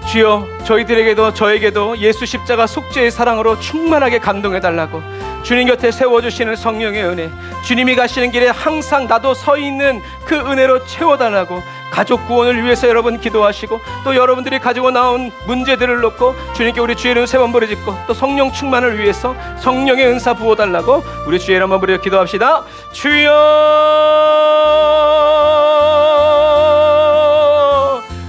주여 저희들에게도 저에게도 예수 십자가 속죄의 사랑으로 충만하게 감동해달라고 주님 곁에 세워주시는 성령의 은혜, 주님이 가시는 길에 항상 나도 서 있는 그 은혜로 채워달라고 가족 구원을 위해서 여러분 기도하시고 또 여러분들이 가지고 나온 문제들을 놓고 주님께 우리 주의 이름 세 번 부르짖고 또 성령 충만을 위해서 성령의 은사 부어달라고 우리 주의 이름 한번 부르짖어 기도합시다. 주여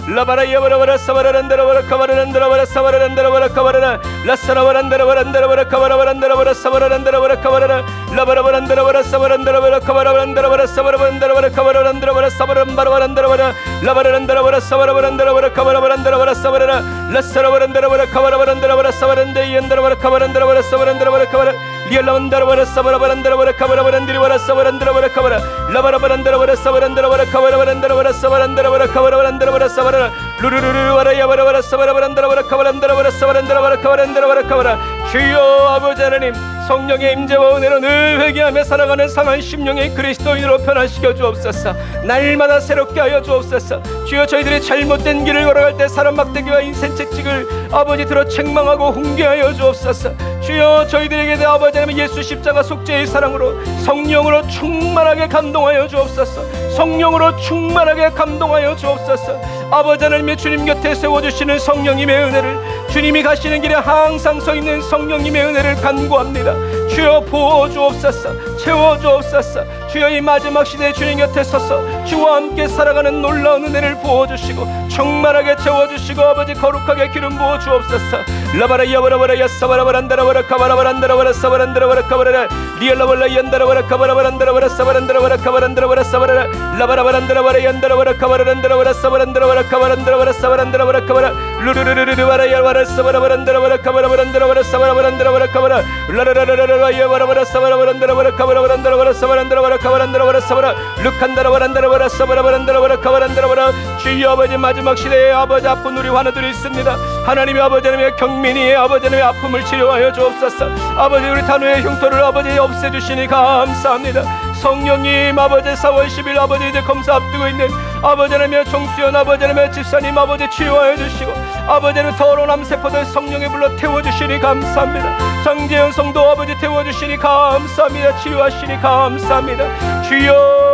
라바라 야바라바라 사바라란다라바라 카바라란다라바라 사바라란다라바라 카바라라 라사라바란다라바란다라바라 카바라바란다라바라 사바라란다라바라 카바라라 라바라바란다라바라 사바란다라바라 카바라바란다라바라 사바라바란다라바라 카바라란다라바라 사바란바라바란다라바라 라바라란다라바라 사바라바란다라바라 카바라바란다라바라 사바라라 라사라바란다라바라 카바라바란다라바라 사바란다이안다라바라 카바란다라바라 사바란다라바라 카바라 리알라반다라바라 사바라바란다라바라 카바라바란디리바라 사바란다라바라 카바라 라바라바란다라바라 사바란다라바라 카바라바란다라바라 사바란다라바라 카바라바란다라바라 사바라 루루루루 와라야바라바라 사바라바란다라바라 카바란다라바라 사바란다라바라 카바란다라바라 카바라 주여 아버지 하나님 성령의 임재와 은혜로 늘 회개하며 살아가는 상한 심령의 그리스도인으로 변화시켜 주옵소서. 날마다 새롭게 하여 주옵소서. 주여 저희들이 잘못된 길을 걸어갈 때 사람 막대기와 인생 채찍을 아버지 들어 책망하고 훈계하여 주옵소서. 주여 저희들에게 아버지 하나님 예수 십자가 속죄의 사랑으로 성령으로 충만하게 감동하여 주옵소서. 성령으로 충만하게 감동하여 주옵소서. 아버지 하나님의 주님 곁에 세워주시는 성령님의 은혜를 주님이 가시는 길에 항상 서 있는 성령님의 은혜를 간구합니다. 주여 부어주옵소서. 채워주옵소서. 주여 이 마지막 시대에 주님 곁에 서서 주와 함께 살아가는 놀라운 은혜를 부어주시고 충만하게 채워주시고 아버지 거룩하게 기름 부어주옵소서. 라바라 야바라바라 야사바라바란다라바라 카바라바란다라바라 사바란다라바라 카바라라 리알라발라 얀다라바라 카바라바란다라바라 사바란다라바라 카바란다라바라 사바라라 라바라바란다라바라 얀다라바라 카바라란다라바라 사바란다라바라 카바란다라바라 사바란다라바라 카바라 루루루루루바라 야바라 사바라바란다라바라 카바라바란다라바라 사바라바란다라바라 카바라 라라라라라라 야바라바라 사바라바란다라바라 카바라바란다라바라 사바란다라바라 카바란다라바라 사바라 룩한다라바란다라바라 사바라바란다라바라 카바란다라바라 주여 아버지 마지막 시대에 아버지 아픈 우리 환우들이 있습니다. 하나님의 아버지 하나님의 경민이 아버지 하나님의 아픔을 치료하여 주옵소서. 아버지 우리 단우의 흉터를 아버지 없애주시니 감사합니다. 성령님 아버지 4월 10일 아버지 이제 검사 앞두고 있는 아버지 하나님의 총수연 아버지 하나님의 집사님 아버지 치유하여 주시고 아버지 하나님 더러운 암세포들 성령의 불로 태워주시니 감사합니다. 장재현 성도 아버지 태워주시니 감사합니다. 치유하시니 감사합니다. 주여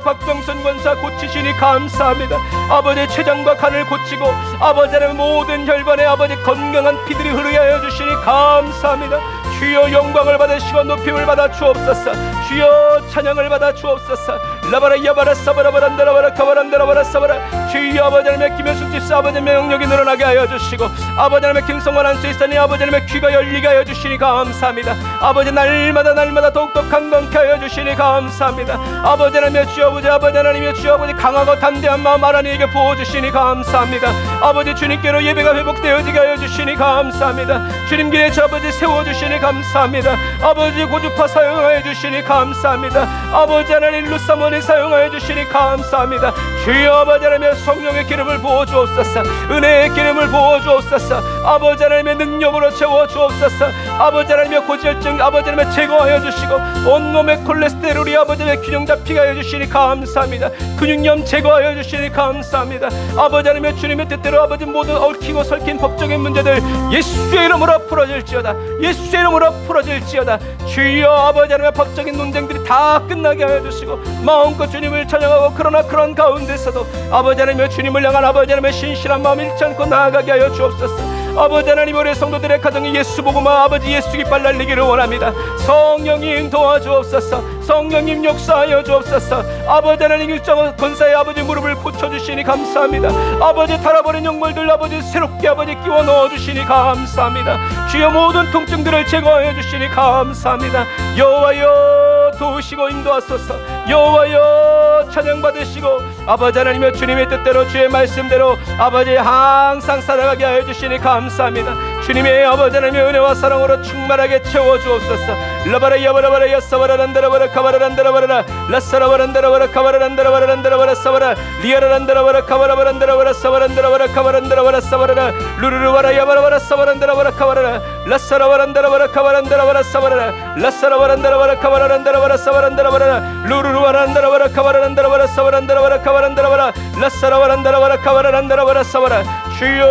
박병선 권사 고치시니 감사합니다. 아버지 췌장과 간을 고치고 아버지 하나님 모든 혈관에 아버지 건강한 피들이 흐르게 하여 주시니 감사합니다. 주여 영광을 받으시고 높임을 받아 주옵소서. 주여 찬양을 받아 주옵소서. 라바라 야바라 사바라바란다라바라 카바란다라바라 사바라. 주여 아버지 하나님의 김효숙 집사 아버지 명령이 늘어나게 하여 주시고 아버지 하나님의 김성환 안수이사님 아버지 하나님의 귀가 열리게 하여 주시니 감사합니다. 아버지 날마다 더욱더 강건케 하여 주시니 감사합니다. 아버지 하나님의 주 아버지 하나님의 주 아버지 강하고 담대한 마음 하나님에게 부어주시니 감사합니다. 아버지 주님께로 예배가 회복되어지게 하여 주시니 감사합니다. 주님 길에 저 아버지 세워주시니 감사합니다. 아버지 고주파 사용하여 주시니 감사합니다. 아버지 하나님 루사몬이 사용하여 주시니 감사합니다. 주여 아버지 하나님의 성령의 기름을 부어주옵소서. 은혜의 기름을 부어주옵소서. 아버지 하나님의 능력으로 채워주옵소서. 아버지 하나님의 고지혈증 아버지 하나님의 제거하여 주시고 온몸의 콜레스테롤이 아버지 하나님의 균형 잡히게 하여 주시니 감사합니다. 근육염 제거하여 주시니 감사합니다. 아버지 하나님의 주님의 뜻대로 아버지 모든 얽히고 설킨 법적인 문제들 예수의 이름으로 풀어질지어다. 예수의 이름으로 풀어질지어다. 주여 아버지 하나님의 법적인 논쟁들이 다 끝나게 하여 주시고 마음껏 주님을 찬양하고 그러나 그런 가운데서도 아버지 하나님의 주님을 향한 아버지 하나님의 신실한 마음 잃지 않고 나아가게 하여 주옵소서. 아버지 하나님 우리 성도들의 가정에 예수 복음과 아버지 예수 깃발 날리기를 원합니다. 성령님 도와주옵소서. 성령님 역사하여 주옵소서. 아버지 하나님 일정 권사의 아버지 무릎을 고쳐주시니 감사합니다. 아버지 달아버린 영물들 아버지 새롭게 아버지 끼워 넣어주시니 감사합니다. 주여 모든 통증들을 제거하여 주시니 감사합니다. 여호와여 도우시고 인도하소서. 여호와여 찬양받으시고 아버지 하나님의 주님의 뜻대로 주의 말씀대로 아버지 항상 살아가게 하여 주시니 감사합니다. 주님의 아버지 하나님의 은혜와 사랑으로 충만하게 채워주옵소서. 라바라 야바라바라 야사바라란다라바라 카바라란다라바라 라사라바란다라바라 카바라란다라바란다라바라 사바라 리아라란다라바라 카바라바란다라바라 사바란다라바라 카바란다라바라 사바라 루루루바라 야바라바라 사바란다라바라 카바라라 라사라바란다라바라 카바란다라바라 사바라 라사라바란다라바라 카바라란다라바라 사바란다라바라 루루루바란다라바라 카바라란다라바라 사바란다라바라 카바란다라바라 라사라바란다라바라 카바라란다라바라 사바라. 주여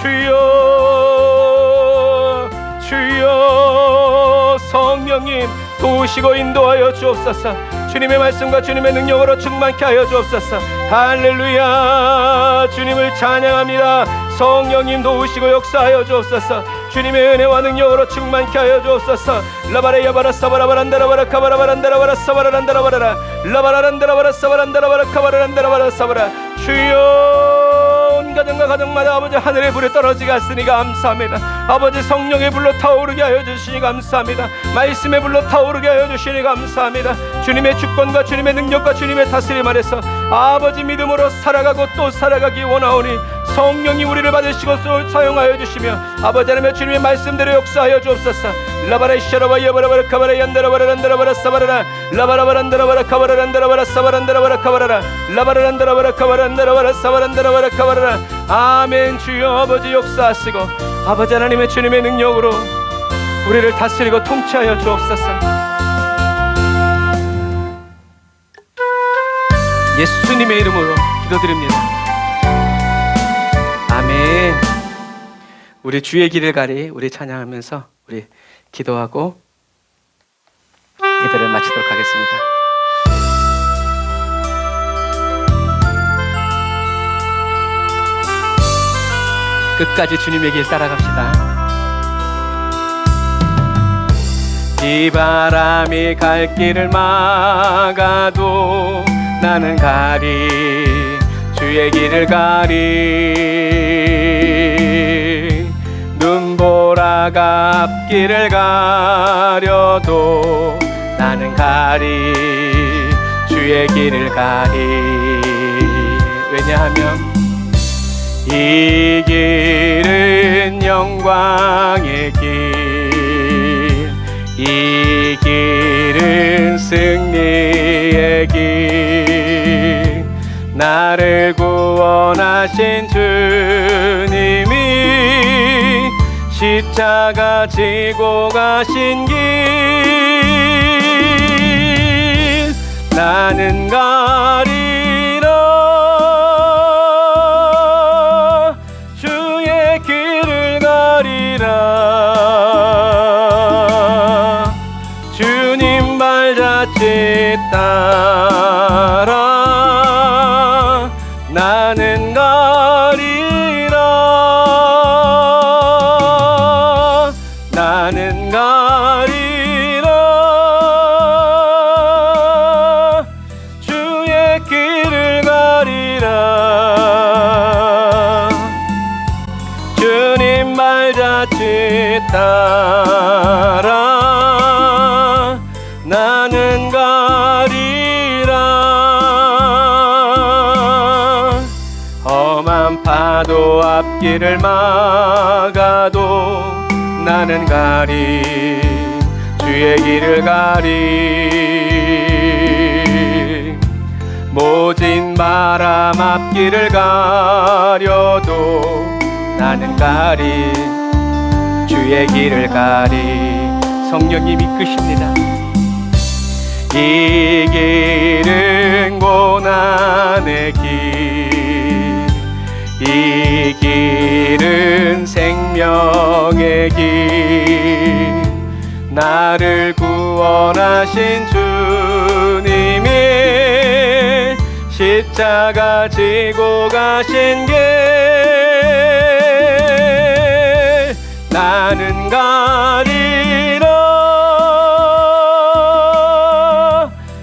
주여 주여 성령님 도우시고 인도하여 주옵소서. 주님의 말씀과 주님의 능력으로 충만케 하여 주옵소서. 할렐루야. 주님을 찬양합니다. 성령님 도우시고 역사하여 주옵소서. 주님의 은혜와 능력으로 충만케 하여 주옵소서. 라바레 야바라 사바라바란다라바라 카바라바란다라바라 사바라란다라바라 라바라란다라바라 사바란다라바라 카바라란다라바라 사바라. 주여 온 가정과 가정마다 아버지 하늘의 불에 떨어지게 하시니 감사합니다. 아버지 성령의 불로 타오르게 하여 주시니 감사합니다. 말씀의 불로 타오르게 하여 주시니 감사합니다. 주님의 주권과 주님의 능력과 주님의 다스림 아래서 아버지 믿음으로 살아가고 또 살아가기 원하오니 성령이 우리를 받으시고 사용하여 주시며 아버지 하나님의 주님의 말씀대로 역사하여 주옵소서. 라바라 샤라바 야바라바라 카바라 얀다라바란다라바라 사바라라 라바라바란다라바라 카바라란다라바라 사바란다라바라 카바라라 라바라란다라바라 카바란다라바라 사바란다라바라 카바라라. 아멘. 주여 아버지 역사하시고 아버지 하나님의 주님의 능력으로 우리를 다스리고 통치하여 주옵소서. 예수님의 이름으로 기도드립니다. 아멘. 우리 주의 길을 가리 우리 찬양하면서 우리 기도하고 예배를 마치도록 하겠습니다. 끝까지 주님의 길 따라갑시다. 이 바람이 갈 길을 막아도 나는 가리 주의 길을 가리 눈보라가 앞길을 가려도 나는 가리 주의 길을 가리. 왜냐하면 이 길은 영광의 길, 이 길은 승리의 길, 나를 구원하신 주님이 십자가 지고 가신 길 나는 가리라. 나는 가리라. 나는 가리라. 주의 길을 가리라. 주님 말자짓 따라 나는 가리라. 험한 파도 앞길을 막아도 나는 가리. 주의 길을 가리. 모진 바람 앞길을 가려도 나는 가리. 주의 길을 가리. 성령님 이끄십니다. 이 길은 고난의 길, 이 길은 생명의 길. 나를 구원하신 주님이 십자가 지고 가신 길. 나는 가리라.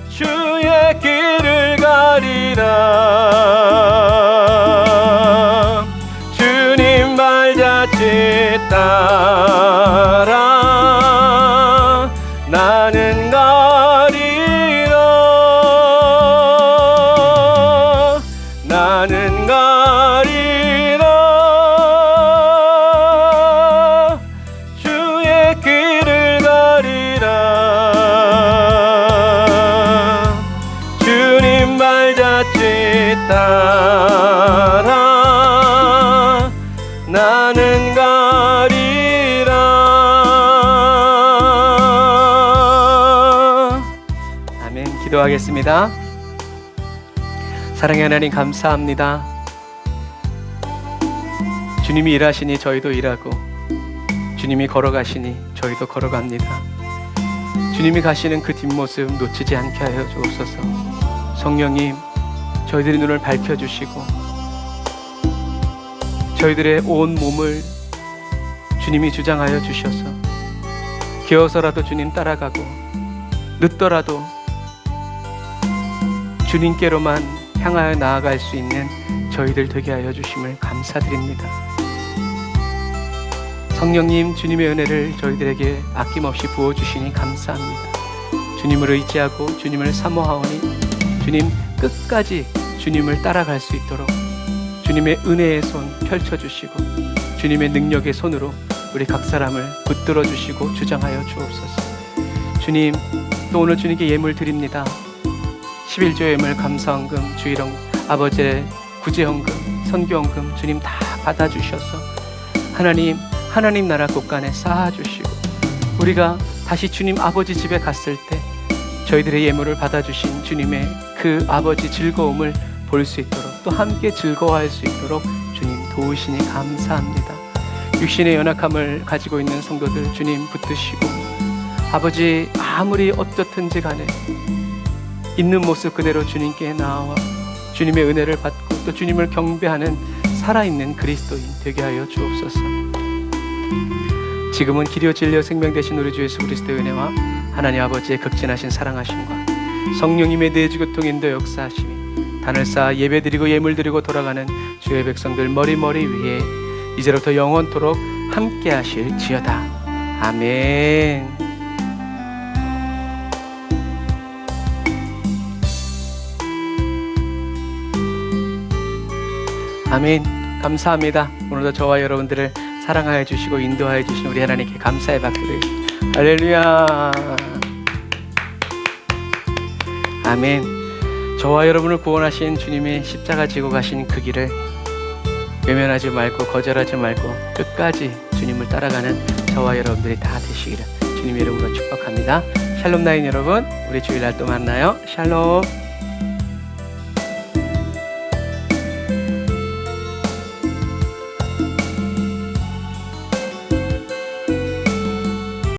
주의 길을 가리라. 주님 발자취 따라 나는 가리라. 나는 가리라. 주의 길을 가리라. 주님 발자취 따라 나는 가리라. 아멘. 기도하겠습니다. 사랑의 하나님 감사합니다. 주님이 일하시니 저희도 일하고, 주님이 걸어가시니 저희도 걸어갑니다. 주님이 가시는 그 뒷모습 놓치지 않게 하여 주옵소서. 성령님, 저희들의 눈을 밝혀주시고 저희들의 온 몸을 주님이 주장하여 주셔서 기어서라도 주님 따라가고 늦더라도 주님께로만 향하여 나아갈 수 있는 저희들 되게 하여 주심을 감사드립니다. 성령님, 주님의 은혜를 저희들에게 아낌없이 부어주시니 감사합니다. 주님을 의지하고 주님을 사모하오니 주님 끝까지 주님을 따라갈 수 있도록 주님의 은혜의 손 펼쳐주시고 주님의 능력의 손으로 우리 각 사람을 붙들어 주시고 주장하여 주옵소서. 주님, 또 오늘 주님께 예물 드립니다. 11조 예물, 감사헌금, 주일헌, 아버지의 구제헌금, 선교헌금 주님 다 받아주셔서 하나님 나라 곳간에 쌓아주시고 우리가 다시 주님 아버지 집에 갔을 때 저희들의 예물을 받아주신 주님의 그 아버지 즐거움을 볼 수 있도록 또 함께 즐거워할 수 있도록 주님 도우시니 감사합니다. 육신의 연약함을 가지고 있는 성도들 주님 붙드시고 아버지 아무리 어떻든지 간에 있는 모습 그대로 주님께 나와 주님의 은혜를 받고 또 주님을 경배하는 살아있는 그리스도인 되게 하여 주옵소서. 지금은 길이요 진리요 생명 되신 우리 주 예수 그리스도의 은혜와 하나님 아버지의 극진하신 사랑하심과 성령님의 내주교통 인도 역사하심이 단을 쌓아 예배드리고 예물드리고 돌아가는 주의 백성들 머리 위에 이제로부터 영원토록 함께 하실지어다. 아멘. 아멘. 감사합니다. 오늘도 저와 여러분들을 사랑하여 주시고 인도하여 주신 우리 하나님께 감사의 박수를. 할렐루야. 아멘. 저와 여러분을 구원하신 주님의 십자가 지고 가신 그 길을 외면하지 말고 거절하지 말고 끝까지 주님을 따라가는 저와 여러분들이 다 되시기를 주님의 이름으로 축복합니다. 샬롬 나인 여러분, 우리 주일날 또 만나요. 샬롬.